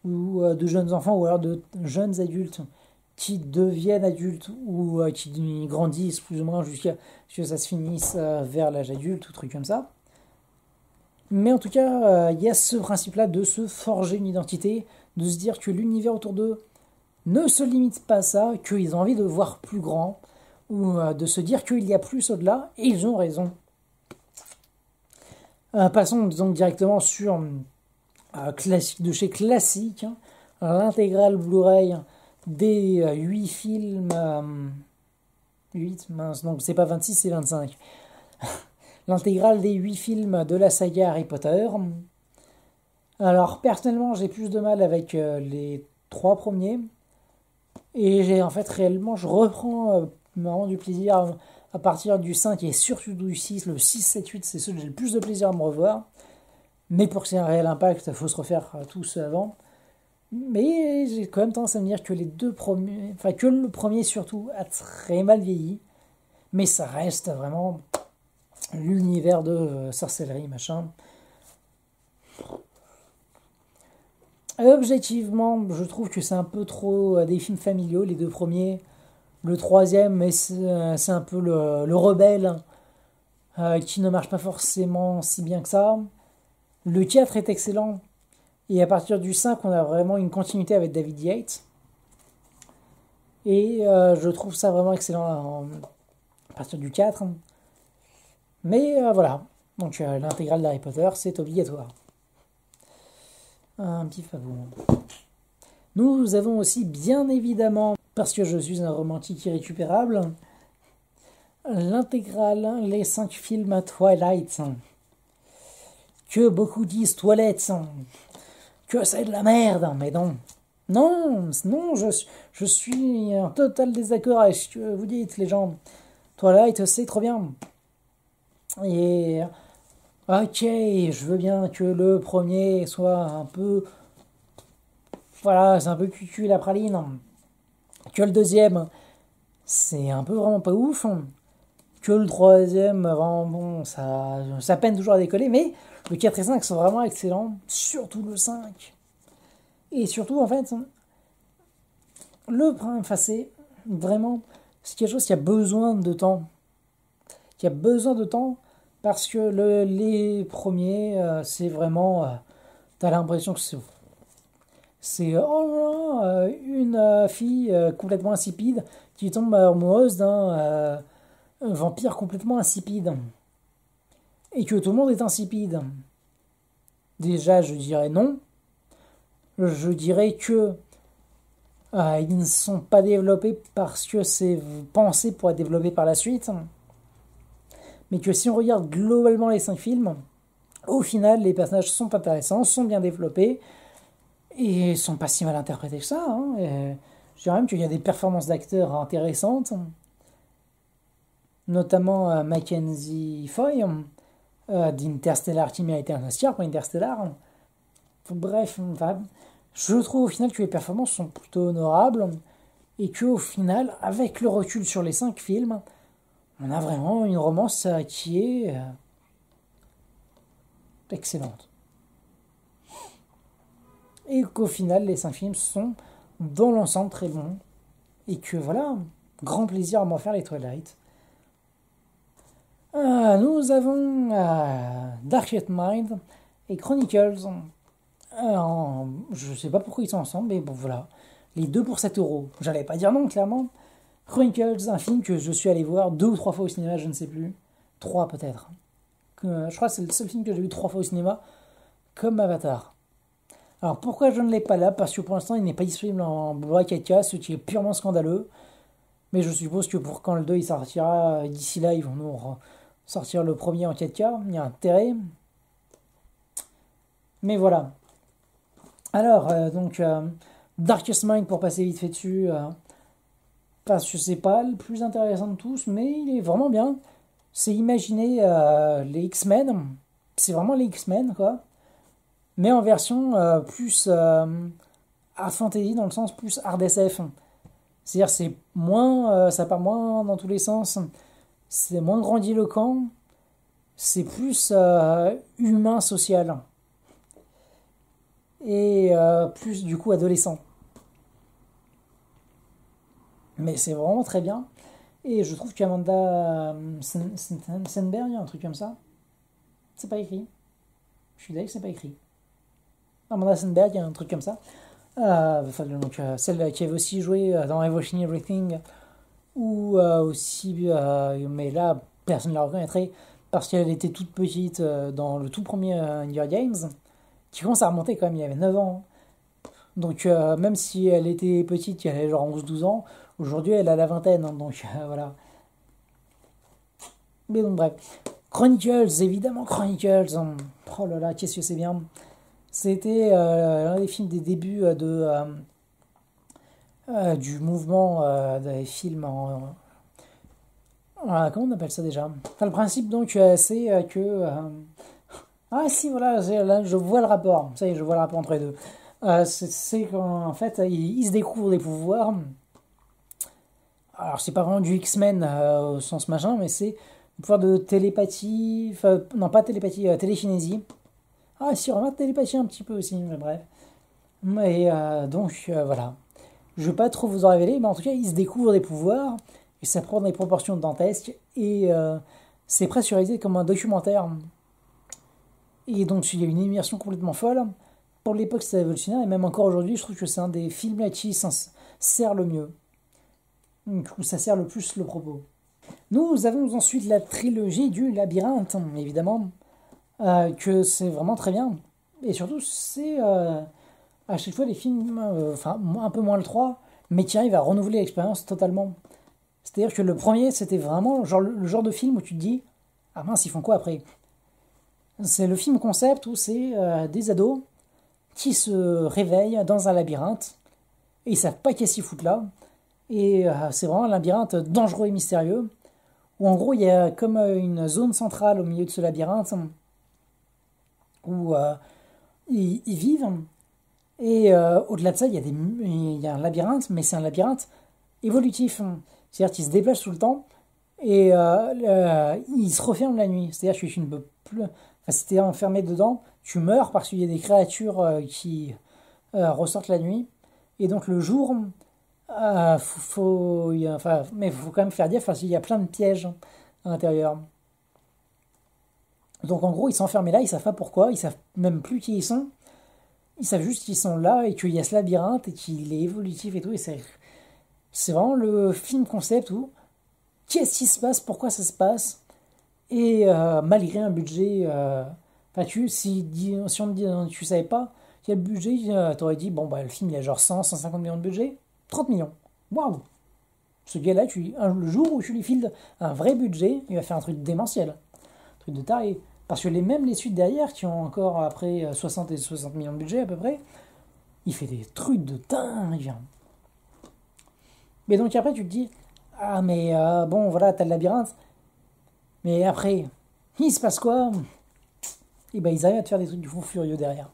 ou de jeunes enfants, ou alors de jeunes adultes qui deviennent adultes ou qui grandissent plus ou moins jusqu'à ce que ça se finisse vers l'âge adulte ou truc comme ça. Mais en tout cas, il y a ce principe-là de se forger une identité, de se dire que l'univers autour d'eux ne se limite pas à ça, qu'ils ont envie de voir plus grand, ou de se dire qu'il y a plus au-delà, et ils ont raison. Passons donc directement sur classique de chez Classique, hein, l'intégrale Blu-ray des 8 films. 8, mince, donc c'est pas 26, c'est 25. L'intégrale des 8 films de la saga Harry Potter. Alors, personnellement, j'ai plus de mal avec les 3 premiers. Et j'ai en fait réellement, je reprends vraiment du plaisir à partir du 5 et surtout du 6. Le 6, 7, 8, c'est ceux que j'ai le plus de plaisir à me revoir. Mais pour que c'est un réel impact, il faut se refaire tous avant. Mais j'ai quand même tendance à me dire que les 2 premiers, enfin que le premier surtout, a très mal vieilli. Mais ça reste vraiment l'univers de sorcellerie, machin. Objectivement, je trouve que c'est un peu trop des films familiaux, les 2 premiers. Le troisième, mais c'est un peu le rebelle qui ne marche pas forcément si bien que ça. Le 4 est excellent. Et à partir du 5, on a vraiment une continuité avec David Yates. Et je trouve ça vraiment excellent à partir du 4. Mais voilà. Donc l'intégrale d'Harry Potter, c'est obligatoire. Un petit favori. Nous avons aussi, bien évidemment, parce que je suis un romantique irrécupérable, l'intégrale, les 5 films Twilight. Que beaucoup disent toilettes, que c'est de la merde, mais non. Non, non, je suis en total désaccord avec ce que vous dites, les gens. Twilight, c'est trop bien. Et ok, je veux bien que le premier soit un peu... Voilà, c'est un peu cucu la praline. Que le deuxième, c'est un peu vraiment pas ouf. Que le troisième, vraiment, bon, ça peine toujours à décoller. Mais le 4 et 5 sont vraiment excellents. Surtout le 5. Et surtout, en fait, c'est vraiment... C'est quelque chose qui a besoin de temps. Qui a besoin de temps parce que les premiers, c'est vraiment... t'as l'impression que c'est oh là là, une fille complètement insipide qui tombe amoureuse d'un vampire complètement insipide. Et que tout le monde est insipide. Déjà, je dirais non. Je dirais que ils ne sont pas développés parce que c'est pensé pour être développé par la suite. Mais que si on regarde globalement les 5 films, au final, les personnages sont intéressants, sont bien développés et sont pas si mal interprétés que ça. Hein. Je dirais même qu'il y a des performances d'acteurs intéressantes, notamment Mackenzie Foy d'Interstellar qui mérite un Oscar pour Interstellar. Bref, enfin, je trouve au final que les performances sont plutôt honorables et qu'au final, avec le recul sur les 5 films, on a vraiment une romance qui est excellente. Et qu'au final, les 5 films sont dans l'ensemble très bons. Et que voilà, grand plaisir à m'en faire les Twilight. Nous avons Darkest Mind et Chronicles. Je sais pas pourquoi ils sont ensemble, mais bon voilà. Les 2 pour 7 euros. J'allais pas dire non, clairement. Chronicles, un film que je suis allé voir 2 ou 3 fois au cinéma, je ne sais plus. 3 peut-être. Je crois que c'est le seul film que j'ai vu 3 fois au cinéma, comme Avatar. Alors pourquoi je ne l'ai pas là? Parce que pour l'instant il n'est pas disponible en Blu-ray 4K, ce qui est purement scandaleux. Mais je suppose que pour quand le 2 il sortira, d'ici là ils vont nous sortir le premier en 4K, il y a intérêt. Mais voilà. Alors, Darkest Mind pour passer vite fait dessus, parce que c'est pas le plus intéressant de tous, mais il est vraiment bien. C'est imaginer les X-Men, c'est vraiment les X-Men quoi, mais en version plus hard fantasy dans le sens plus hard SF. C'est-à-dire c'est moins, ça part moins dans tous les sens, c'est moins grandiloquent, c'est plus humain social. et plus du coup adolescent. Mais c'est vraiment très bien. Et je trouve qu'Amanda Stenberg, un truc comme ça, c'est pas écrit. Je suis d'accord que c'est pas écrit. Amanda Stenberg, un truc comme ça. Celle qui avait aussi joué dans Everything Everything, ou aussi, mais là, personne ne la reconnaîtrait parce qu'elle était toute petite dans le tout premier Hunger Games, qui commence à remonter quand même, il y avait 9 ans. Donc même si elle était petite, elle avait genre 11-12 ans, aujourd'hui elle a la vingtaine, hein, donc voilà. Mais donc bref. Chronicles, évidemment Chronicles. Oh là là, qu'est-ce que c'est bien. C'était l'un des films des débuts du mouvement des films comment on appelle ça déjà? Enfin, le principe donc c'est que ah si voilà, là je vois le rapport. Ça y est, je vois le rapport entre les deux. C'est qu'en fait ils se découvrent des pouvoirs. Alors c'est pas vraiment du X-Men au sens machin, mais c'est le pouvoir de télépathie. Enfin non, pas télépathie, télékinésie. Ah si, on va télépathie un petit peu aussi, mais bref. Mais donc voilà. Je vais pas trop vous en révéler, mais en tout cas, ils se découvrent des pouvoirs, et ça prend des proportions dantesques, et c'est pressurisé comme un documentaire. Et donc, il y a une immersion complètement folle. Pour l'époque, c'était révolutionnaire, et même encore aujourd'hui, je trouve que c'est un des films à qui s'en sert le mieux. Donc, où ça sert le plus le propos. Nous avons ensuite la trilogie du labyrinthe, évidemment, que c'est vraiment très bien. Et surtout, c'est à chaque fois les films, enfin un peu moins le 3, mais qui arrive à renouveler l'expérience totalement. C'est-à-dire que le premier, c'était vraiment genre, le genre de film où tu te dis, ah mince, ils font quoi après? C'est le film concept où c'est des ados qui se réveillent dans un labyrinthe et ils savent pas qu'est-ce qu'ils foutent là. Et c'est vraiment un labyrinthe dangereux et mystérieux où en gros il y a comme une zone centrale au milieu de ce labyrinthe où ils vivent. Et au-delà de ça, il y a un labyrinthe, mais c'est un labyrinthe évolutif. C'est-à-dire qu'il se déplace tout le temps et il se referme la nuit. C'est-à-dire que tu ne peux plus. Enfin, si tu es enfermé dedans, tu meurs parce qu'il y a des créatures qui ressortent la nuit. Et donc le jour, mais il faut quand même faire gaffe parce qu'il y a plein de pièges à l'intérieur. Donc en gros, ils sont enfermés là, ils savent pas pourquoi, ils savent même plus qui ils sont. Ils savent juste qu'ils sont là et qu'il y a ce labyrinthe et qu'il est évolutif et tout. Et c'est vraiment le film concept où qu'est-ce qui se passe, pourquoi ça se passe. Et malgré un budget. Enfin, si on me dit tu savais pas quel budget, t'aurais dit bon, bah le film il a genre 100-150 millions de budget. 30 millions. Waouh! Ce gars-là, le jour où tu lui files un vrai budget, il va faire un truc démentiel. Un truc de taré. Parce que même les suites derrière, qui ont encore après 60 et 60 millions de budget à peu près, il fait des trucs de dingue. Mais donc après, tu te dis, ah mais bon, voilà, t'as le labyrinthe. Mais après, il se passe quoi? Et ben ils arrivent à te faire des trucs du fou furieux derrière.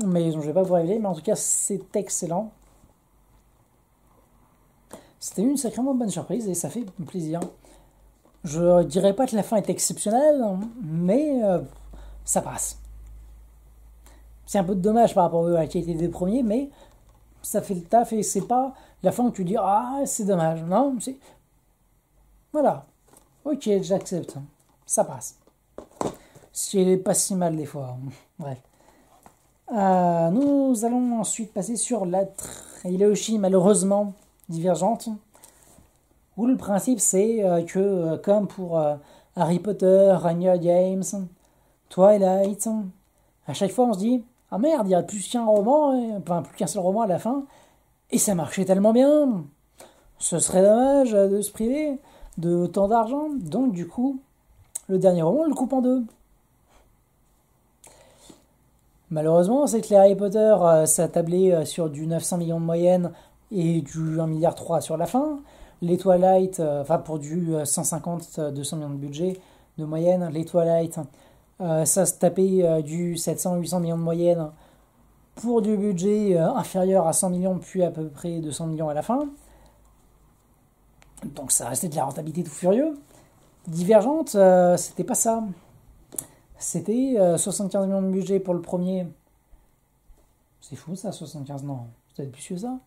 Mais je vais pas vous révéler, mais en tout cas, c'est excellent. C'était une sacrément bonne surprise et ça fait plaisir. Je dirais pas que la fin est exceptionnelle, mais ça passe. C'est un peu dommage par rapport à la qualité des premiers, mais ça fait le taf et c'est pas la fin où tu dis ah c'est dommage. Non, c'est voilà. Ok, j'accepte. Ça passe. Ce qui est pas si mal des fois. Bref. Nous allons ensuite passer sur la trilogie malheureusement divergente. Où le principe c'est que comme pour Harry Potter, Hunger Games, Twilight, à chaque fois on se dit ah merde, il y a plus qu'un roman, enfin plus qu'un seul roman à la fin, et ça marchait tellement bien. Ce serait dommage de se priver de autant d'argent. Donc du coup, le dernier roman on le coupe en deux. Malheureusement, c'est que les Harry Potter, ça tablait sur du 900 millions de moyenne et du 1,3 milliard sur la fin. Les Twilight, enfin pour du 150-200 millions de budget de moyenne. Les Twilight, ça se tapait du 700-800 millions de moyenne pour du budget inférieur à 100 millions, puis à peu près 200 millions à la fin. Donc ça restait de la rentabilité tout furieux. Divergente, c'était pas ça. C'était 75 millions de budget pour le premier C'est fou ça, 75, non. Peut-être plus que ça.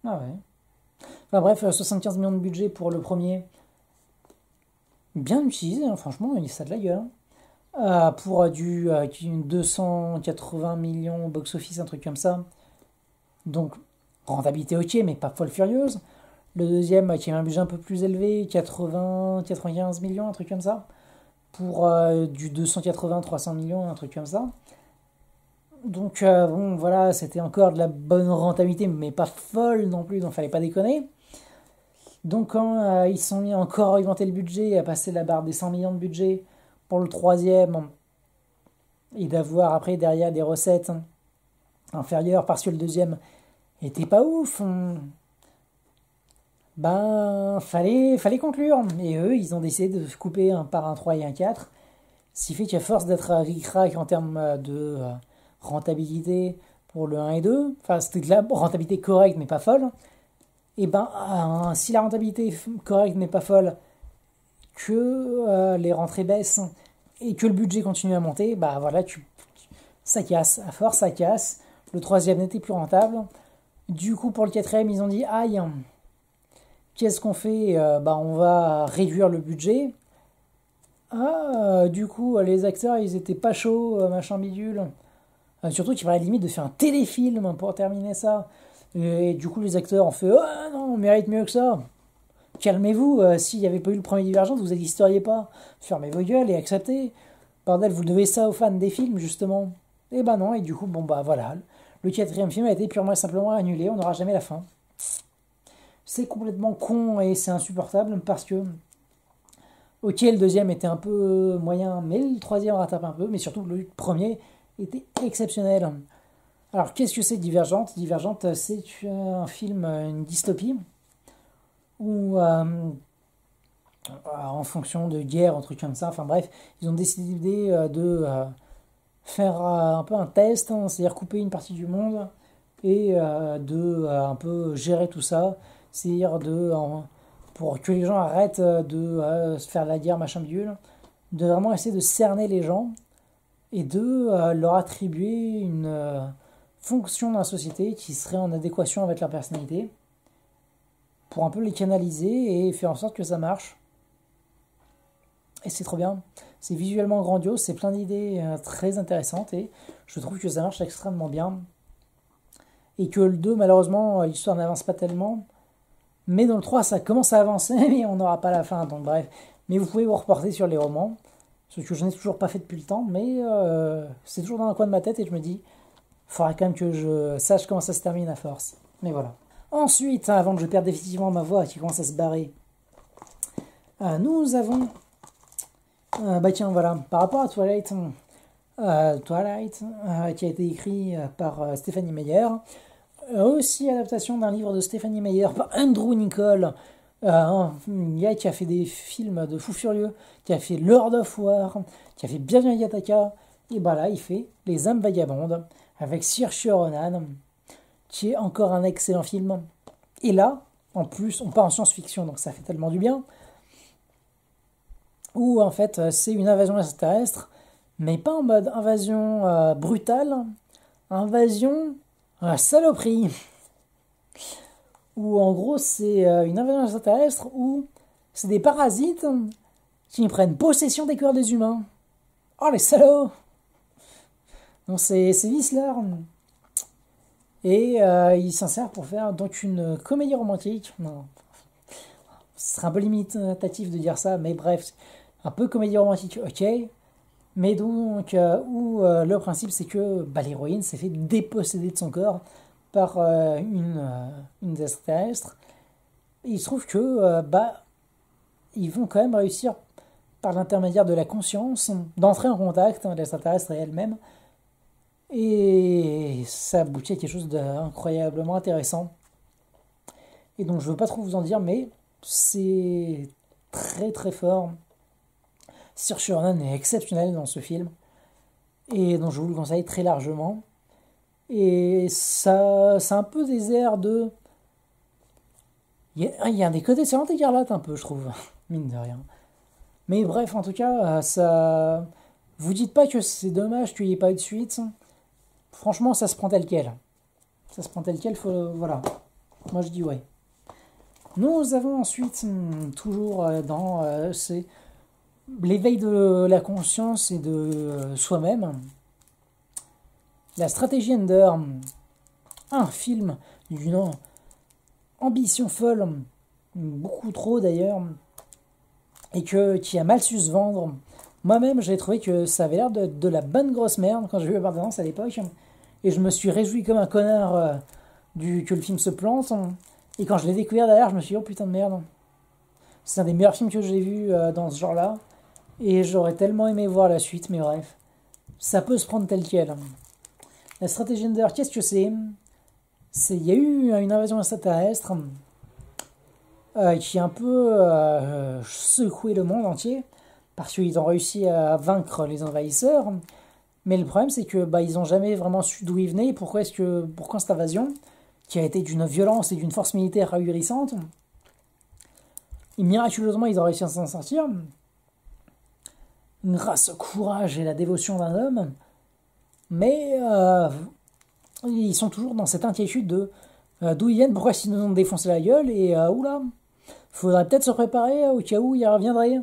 Ah ouais. Enfin bref, 75 millions de budget pour le premier. Bien utilisé, hein, franchement, il ça de la gueule. Hein. Pour du 280 millions au box-office, un truc comme ça. Donc, rentabilité ok, mais pas folle furieuse. Le deuxième, qui a un budget un peu plus élevé, 80, 95 millions, un truc comme ça. Pour du 280, 300 millions, un truc comme ça. Donc, bon, voilà, c'était encore de la bonne rentabilité, mais pas folle non plus, donc fallait pas déconner. Donc, quand ils sont mis encore à augmenter le budget, à passer la barre des 100 millions de budget pour le troisième, et d'avoir après derrière des recettes inférieures parce que le deuxième était pas ouf, ben, fallait conclure. Et eux, ils ont décidé de se couper par un 3 et un 4. Ce qui fait qu'à force d'être à ric-rac en termes de rentabilité pour le 1 et 2, enfin c'était de la rentabilité correcte mais pas folle, et ben si la rentabilité correcte mais pas folle, que les rentrées baissent et que le budget continue à monter, bah voilà, ça casse, à force ça casse. Le troisième n'était plus rentable. Du coup pour le quatrième ils ont dit aïe, qu'est-ce qu'on fait? Bah on va réduire le budget. Du coup les acteurs ils étaient pas chauds, machin bidule. Surtout qu'il va à la limite de faire un téléfilm pour terminer ça. Et du coup, les acteurs ont fait oh non, on mérite mieux que ça. Calmez-vous, s'il n'y avait pas eu le premier Divergente, vous n'existeriez pas. Fermez vos gueules et acceptez. Bordel, vous devez ça aux fans des films, justement. Et bah non, et du coup, bon bah voilà. Le quatrième film a été purement et simplement annulé, on n'aura jamais la fin. C'est complètement con et c'est insupportable parce que. Ok, le deuxième était un peu moyen, mais le troisième rattrape un peu, mais surtout le premier était exceptionnel. Alors, qu'est-ce que c'est Divergente? Divergente, c'est un film, une dystopie, où, en fonction de guerre, un truc comme ça, enfin bref, ils ont décidé de faire un peu un test, hein, c'est-à-dire couper une partie du monde, et de un peu gérer tout ça, c'est-à-dire pour que les gens arrêtent de se faire la guerre, machin bidule, de vraiment essayer de cerner les gens, et de leur attribuer une fonction dans la société qui serait en adéquation avec leur personnalité pour un peu les canaliser et faire en sorte que ça marche. Et c'est trop bien. C'est visuellement grandiose, c'est plein d'idées très intéressantes et je trouve que ça marche extrêmement bien. Et que le 2, malheureusement, l'histoire n'avance pas tellement. Mais dans le 3, ça commence à avancer, mais on n'aura pas la fin, donc bref. Mais vous pouvez vous reporter sur les romans. Ce que je n'ai toujours pas fait depuis le temps, mais c'est toujours dans un coin de ma tête et je me dis, il faudra quand même que je sache comment ça se termine à force. Mais voilà. Ensuite, avant que je perde définitivement ma voix qui commence à se barrer, nous avons... bah tiens, voilà, par rapport à Twilight, qui a été écrit par Stephanie Meyer, aussi adaptation d'un livre de Stephanie Meyer par Andrew Niccol, un gars qui a fait des films de fou furieux, qui a fait Lord of War, qui a fait Bienvenue à Gattaca, et bah là il fait Les âmes vagabondes avec Saoirse Ronan, qui est encore un excellent film. Et là, en plus, on part en science-fiction, donc ça fait tellement du bien, où en fait c'est une invasion extraterrestre, mais pas en mode invasion brutale, invasion saloperie. Où en gros c'est une invasion extraterrestre où c'est des parasites qui prennent possession des corps des humains. Oh les salauds! Donc c'est Whistler. Et il s'en sert pour faire donc une comédie romantique. Non, ce serait un peu limitatif de dire ça, mais bref, un peu comédie romantique, ok. Mais donc, où le principe c'est que l'héroïne s'est fait déposséder de son corps par une extraterrestre. Et il se trouve que ils vont quand même réussir par l'intermédiaire de la conscience d'entrer en contact avec l'extraterrestre et elle-même. Et ça aboutit à quelque chose d'incroyablement intéressant. Et donc je veux pas trop vous en dire, mais c'est très très fort. Saoirse Ronan est exceptionnel dans ce film. Et donc je vous le conseille très largement. Et ça, c'est un peu des airs de... Il y a des côtés Servante écarlate un peu, je trouve, mine de rien. Mais bref, en tout cas, ça... Vous dites pas que c'est dommage qu'il n'y ait pas eu de suite. Franchement, ça se prend tel quel. Ça se prend tel quel, voilà. Moi, je dis ouais. Nous avons ensuite, toujours dans l'éveil de la conscience et de soi-même, la stratégie Ender, un film d'une ambition folle, beaucoup trop d'ailleurs, et qui a mal su se vendre. Moi-même, j'ai trouvé que ça avait l'air de la bonne grosse merde quand j'ai vu la bande-annonce à l'époque, et je me suis réjoui comme un connard que le film se plante. Et quand je l'ai découvert derrière, je me suis dit, oh putain de merde. C'est un des meilleurs films que j'ai vu dans ce genre-là. Et j'aurais tellement aimé voir la suite, mais bref. Ça peut se prendre tel quel. La stratégie Ender, qu'est-ce que c'est? Il y a eu une invasion extraterrestre qui a un peu secoué le monde entier. Parce qu'ils ont réussi à vaincre les envahisseurs. Mais le problème, c'est que ils n'ont jamais vraiment su d'où ils venaient et pourquoi cette invasion, qui a été d'une violence et d'une force militaire ahurissante. Et miraculeusement, ils ont réussi à s'en sortir. Grâce au courage et la dévotion d'un homme. Mais ils sont toujours dans cette inquiétude de d'où ils viennent, pourquoi ils nous ont défoncé la gueule, et oula, faudrait peut-être se préparer au cas où ils reviendraient.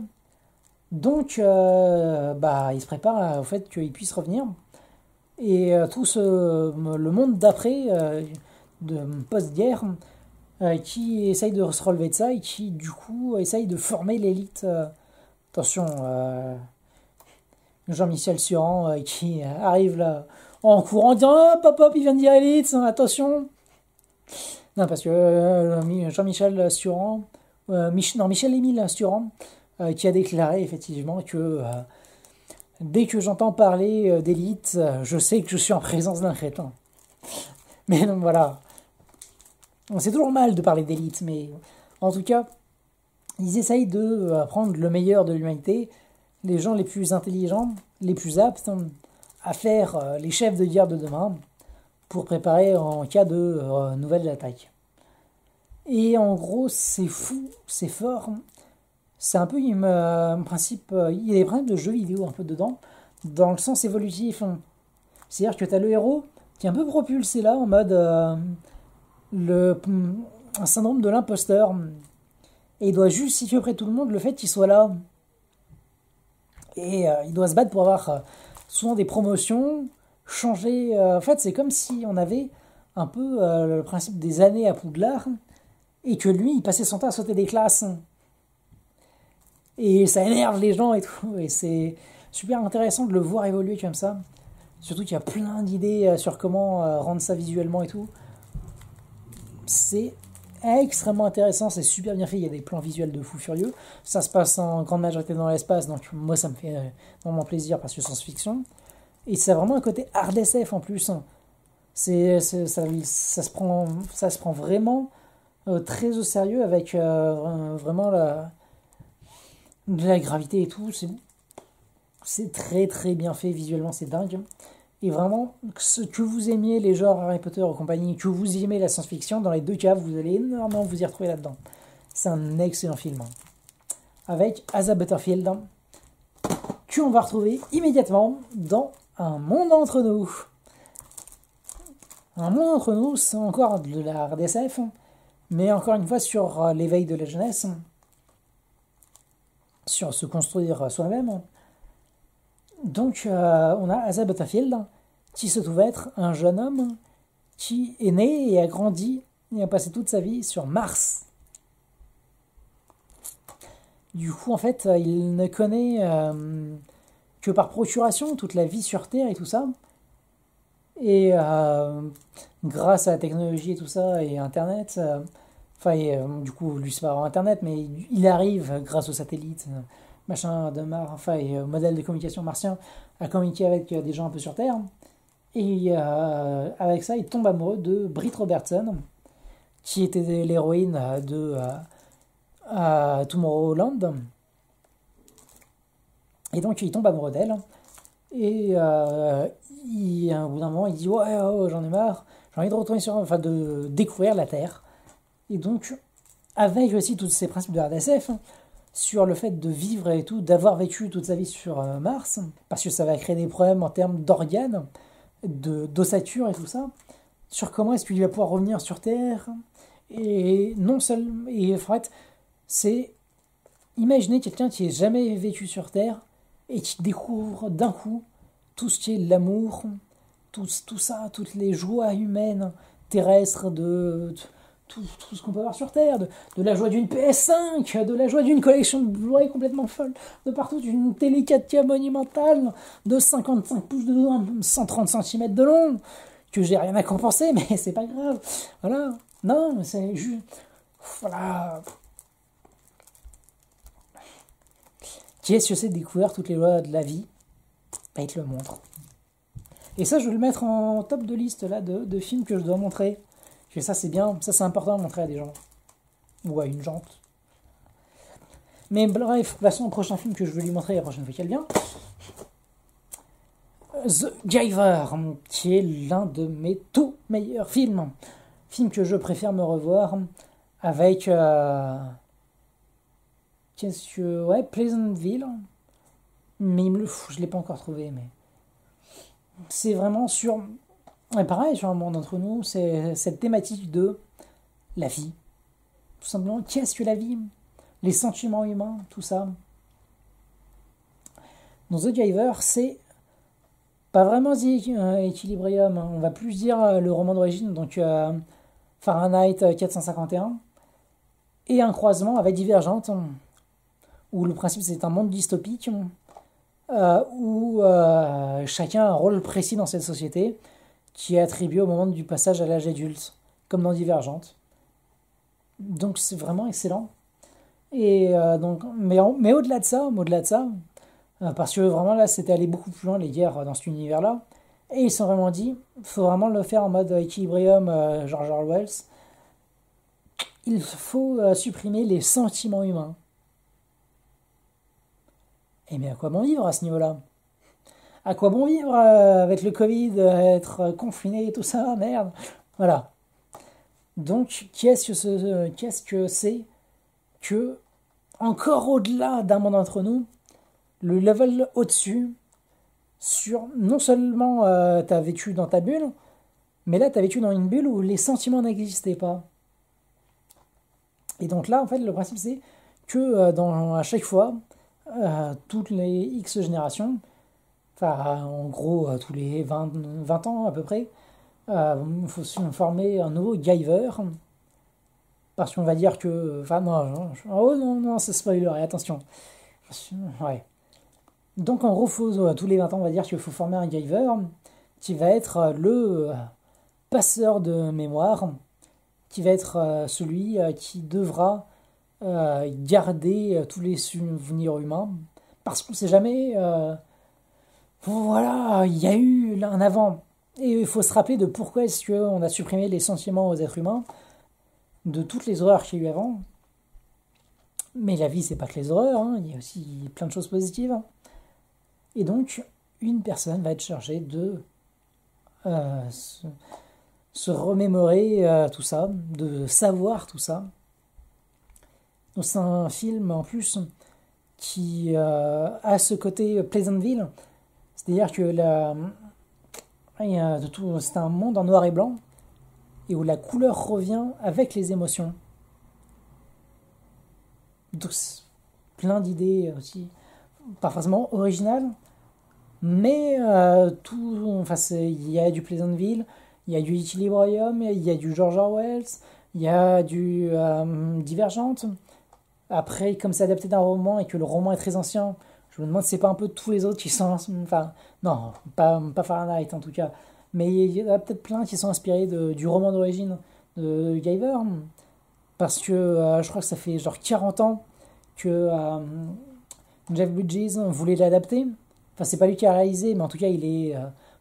Donc, ils se préparent au fait qu'ils puissent revenir. Et le monde d'après, de post-guerre, qui essaye de se relever de ça et qui, du coup, essaye de former l'élite. Attention, Jean-Michel Suran qui arrive là en courant en disant hop, hop, hop, il vient de dire élite, attention. Non, parce que Jean-Michel Suran, Michel-Émile Suran, qui a déclaré effectivement que dès que j'entends parler d'élite, je sais que je suis en présence d'un crétin. Mais donc voilà. C'est toujours mal de parler d'élite, mais en tout cas, ils essayent de prendre le meilleur de l'humanité, les gens les plus intelligents, les plus aptes à faire les chefs de guerre de demain, pour préparer en cas de nouvelle attaque. Et en gros, c'est fou, c'est fort. C'est un peu un principe. Il y a des principes de jeux vidéo un peu dedans, dans le sens évolutif. C'est-à-dire que tu as le héros qui est un peu propulsé là, en mode un syndrome de l'imposteur. Et il doit justifier auprès de tout le monde le fait qu'il soit là. Et il doit se battre pour avoir souvent des promotions, changer. En fait, c'est comme si on avait un peu le principe des années à Poudlard, et que lui, il passait son temps à sauter des classes. Et ça énerve les gens et tout. Et c'est super intéressant de le voir évoluer comme ça. Surtout qu'il y a plein d'idées sur comment rendre ça visuellement et tout. C'est extrêmement intéressant, c'est super bien fait, il y a des plans visuels de fou furieux. Ça se passe en grande majorité dans l'espace, donc moi ça me fait vraiment plaisir parce que science-fiction. Et c'est vraiment un côté hard SF en plus. Ça se prend vraiment très au sérieux avec vraiment de la gravité et tout. C'est très très bien fait visuellement, c'est dingue. Et vraiment, que vous aimiez les genres Harry Potter et compagnie, que vous aimez la science-fiction, dans les deux cas, vous allez énormément vous y retrouver là-dedans. C'est un excellent film. Avec Asa Butterfield, qu'on va retrouver immédiatement dans Un monde entre nous. Un monde entre nous, c'est encore de la RDSF, mais encore une fois sur l'éveil de la jeunesse, sur se construire soi-même. Donc, on a Asa Butterfield, qui se trouve être un jeune homme qui est né et a grandi et a passé toute sa vie sur Mars. Du coup, en fait, il ne connaît que par procuration toute la vie sur Terre et tout ça. Et grâce à la technologie et tout ça, et Internet, du coup, lui c'est pas vraiment Internet, mais il arrive, grâce aux satellites, machin de Mars, et modèle de communication martien, à communiquer avec des gens un peu sur Terre. Et avec ça, il tombe amoureux de Britt Robertson, qui était l'héroïne de Tomorrowland. Et donc, il tombe amoureux d'elle. Et au bout d'un moment, il dit ouais, j'en ai marre, j'ai envie de retourner de découvrir la Terre. Et donc, avec aussi tous ces principes de RDSF, sur le fait de vivre et tout, d'avoir vécu toute sa vie sur Mars, parce que ça va créer des problèmes en termes d'organes, d'ossature et tout ça, sur comment est-ce qu'il va pouvoir revenir sur Terre, et non seulement, et en fait, c'est imaginer quelqu'un qui n'a jamais vécu sur Terre et qui découvre d'un coup tout ce qui est l'amour, tout ça, toutes les joies humaines, terrestres, tout ce qu'on peut avoir sur Terre, de la joie d'une PS5, de la joie d'une collection de Blu-ray complètement folle, de partout, d'une télé 4K monumentale, de 55 pouces de 130 cm de long, que j'ai rien à compenser, mais c'est pas grave. Voilà. Non, c'est juste... Voilà. Qui est-ce que c'est de découvrir toutes les lois de la vie? Bah, il te le montre. Et ça, je vais le mettre en top de liste là de films que je dois montrer. Et ça, c'est bien. Ça, c'est important à montrer à des gens. Ou à une jante. Mais bref, passons au prochain film que je veux lui montrer la prochaine fois qu'elle vient. The Giver, qui est l'un de mes tout meilleurs films. Film que je préfère me revoir avec... qu'est-ce que... Ouais, Pleasantville. Mais je ne l'ai pas encore trouvé, mais... C'est vraiment sur... Et pareil, sur un monde d'entre nous, c'est cette thématique de la vie. Tout simplement, qu'est-ce que la vie? Les sentiments humains, tout ça. Dans The Giver, c'est pas vraiment Equilibrium. On va plus dire le roman d'origine, donc Fahrenheit 451, et un croisement avec Divergente, où le principe c'est un monde dystopique, où chacun a un rôle précis dans cette société, qui est attribué au moment du passage à l'âge adulte, comme dans Divergente. Donc c'est vraiment excellent. Et donc, mais au-delà de ça, parce que vraiment là c'était aller beaucoup plus loin les guerres dans cet univers-là, et ils se sont vraiment dit, il faut vraiment le faire en mode Equilibrium, George Orwell. Il faut supprimer les sentiments humains. Et mais à quoi bon vivre à ce niveau-là? À quoi bon vivre avec le Covid, être confiné et tout ça, merde. Voilà. Donc, qu'est-ce que c'est que, encore au-delà d'un monde entre nous, le level au-dessus, sur non seulement t'as vécu dans ta bulle, mais là t'as vécu dans une bulle où les sentiments n'existaient pas. Et donc là, en fait, le principe c'est que à chaque fois, toutes les X générations, enfin en gros tous les 20 ans à peu près, il faut se former un nouveau Giver. Parce qu'on va dire que... Enfin non, oh non, c'est spoiler, attention. Ouais. Donc en gros, tous les 20 ans, on va dire qu'il faut former un Giver qui va être le passeur de mémoire, qui va être celui qui devra garder tous les souvenirs humains, parce qu'on ne sait jamais... voilà, il y a eu un avant. Et il faut se rappeler de pourquoi est-ce qu'on a supprimé les sentiments aux êtres humains, de toutes les horreurs qu'il y a eu avant. Mais la vie, c'est pas que les horreurs, hein, il y a aussi plein de choses positives. Et donc, une personne va être chargée de se remémorer tout ça, de savoir tout ça. Donc c'est un film en plus qui a ce côté Pleasantville, c'est-à-dire que c'est un monde en noir et blanc, et où la couleur revient avec les émotions. Donc plein d'idées aussi, pas forcément originales, mais il y a du Pleasantville, il y a du Equilibrium, il y a du George Orwell, il y a du Divergente. Après, comme c'est adapté d'un roman et que le roman est très ancien, je me demande si c'est pas un peu tous les autres qui sont... Enfin, non, pas Fahrenheit en tout cas, mais il y en a peut-être plein qui sont inspirés du roman d'origine de Giver, parce que je crois que ça fait genre 40 ans que Jeff Bridges voulait l'adapter. Enfin, c'est pas lui qui a réalisé, mais en tout cas, il est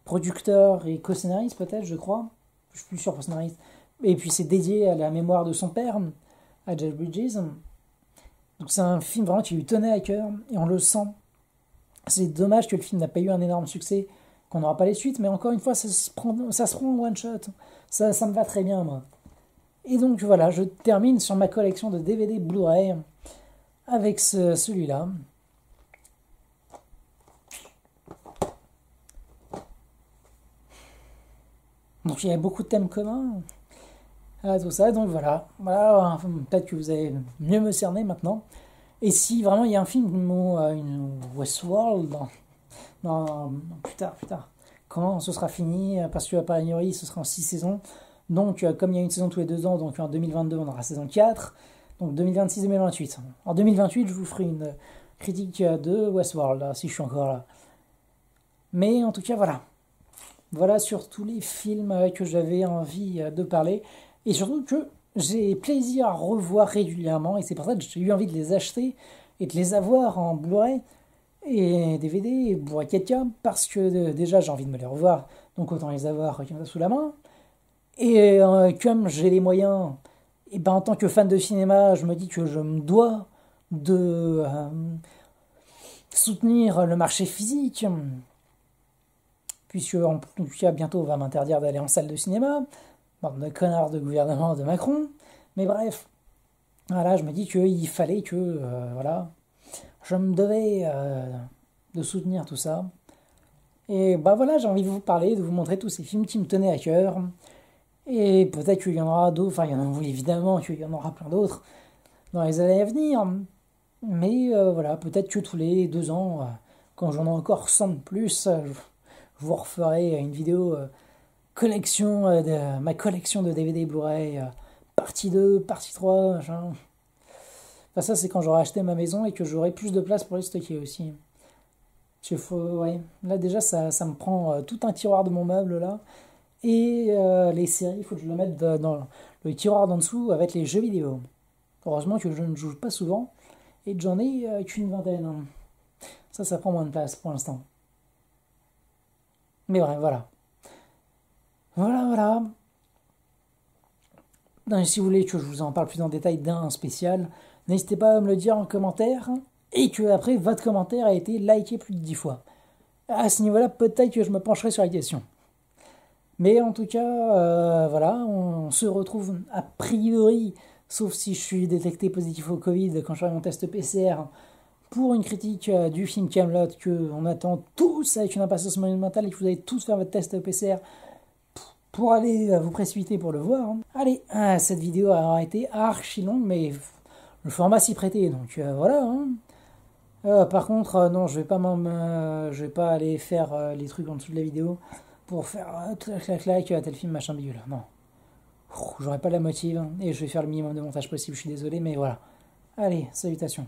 producteur et co-scénariste, peut-être, je crois. Je suis plus sûr pour scénariste. Et puis, c'est dédié à la mémoire de son père, à Jeff Bridges. Donc, c'est un film vraiment qui lui tenait à cœur, et on le sent. C'est dommage que le film n'a pas eu un énorme succès, qu'on n'aura pas les suites, mais encore une fois, ça se prend en one shot. Ça me va très bien, moi. Et donc, voilà, je termine sur ma collection de DVD Blu-ray avec celui-là. Donc il y a beaucoup de thèmes communs à tout ça, donc voilà, peut-être que vous allez mieux me cerner maintenant. Et si vraiment il y a un film ou une Westworld plus tard, quand ce sera fini, parce que a priori ce sera en 6 saisons, donc comme il y a une saison tous les 2 ans, donc en 2022 on aura saison 4, donc 2026-2028. En 2028 je vous ferai une critique de Westworld, si je suis encore là. Mais en tout cas voilà sur tous les films que j'avais envie de parler, et surtout que j'ai plaisir à revoir régulièrement, et c'est pour ça que j'ai eu envie de les acheter et de les avoir en Blu-ray et DVD et Blu-ray 4K, parce que déjà j'ai envie de me les revoir, donc autant les avoir sous la main. Et comme j'ai les moyens, et ben en tant que fan de cinéma, je me dis que je me dois de soutenir le marché physique, puisque en tout cas bientôt on va m'interdire d'aller en salle de cinéma, bande de connards de gouvernement de Macron, mais bref, voilà, je me dis qu'il fallait que, je me devais de soutenir tout ça, et bah voilà, j'ai envie de vous parler, de vous montrer tous ces films qui me tenaient à cœur, et peut-être qu'il y en aura d'autres, enfin il y en a évidemment qu'il y en aura plein d'autres dans les années à venir, mais voilà, peut-être que tous les 2 ans, quand j'en ai encore 100 de plus, je vous referai une vidéo collection de ma collection de DVD et Blu-ray, partie 2, partie 3, machin. Enfin, ça, c'est quand j'aurai acheté ma maison et que j'aurai plus de place pour les stocker aussi. Ouais. Là, déjà, ça me prend tout un tiroir de mon meuble, là. Et les séries, il faut que je le mette dans le tiroir d'en dessous avec les jeux vidéo. Heureusement que je ne joue pas souvent et que j'en ai qu'une vingtaine. Ça prend moins de place pour l'instant. Mais bref, voilà. Voilà. Non, si vous voulez que je vous en parle plus en détail d'un spécial, n'hésitez pas à me le dire en commentaire, et que après votre commentaire a été liké plus de 10 fois. À ce niveau-là, peut-être que je me pencherai sur la question. Mais en tout cas, on se retrouve a priori, sauf si je suis détecté positif au Covid quand je ferai mon test PCR, pour une critique du film Kaamelott que on attend tous avec une impatience monumentale et que vous allez tous faire votre test PCR pour aller vous précipiter pour le voir. Allez, cette vidéo aura été archi longue, mais le format s'y prêtait, donc voilà. Par contre, non, je vais pas aller faire les trucs en dessous de la vidéo pour faire clac, tel film, machin bidule. Non. J'aurai pas la motive et je vais faire le minimum de montage possible, je suis désolé, mais voilà. Allez, salutations.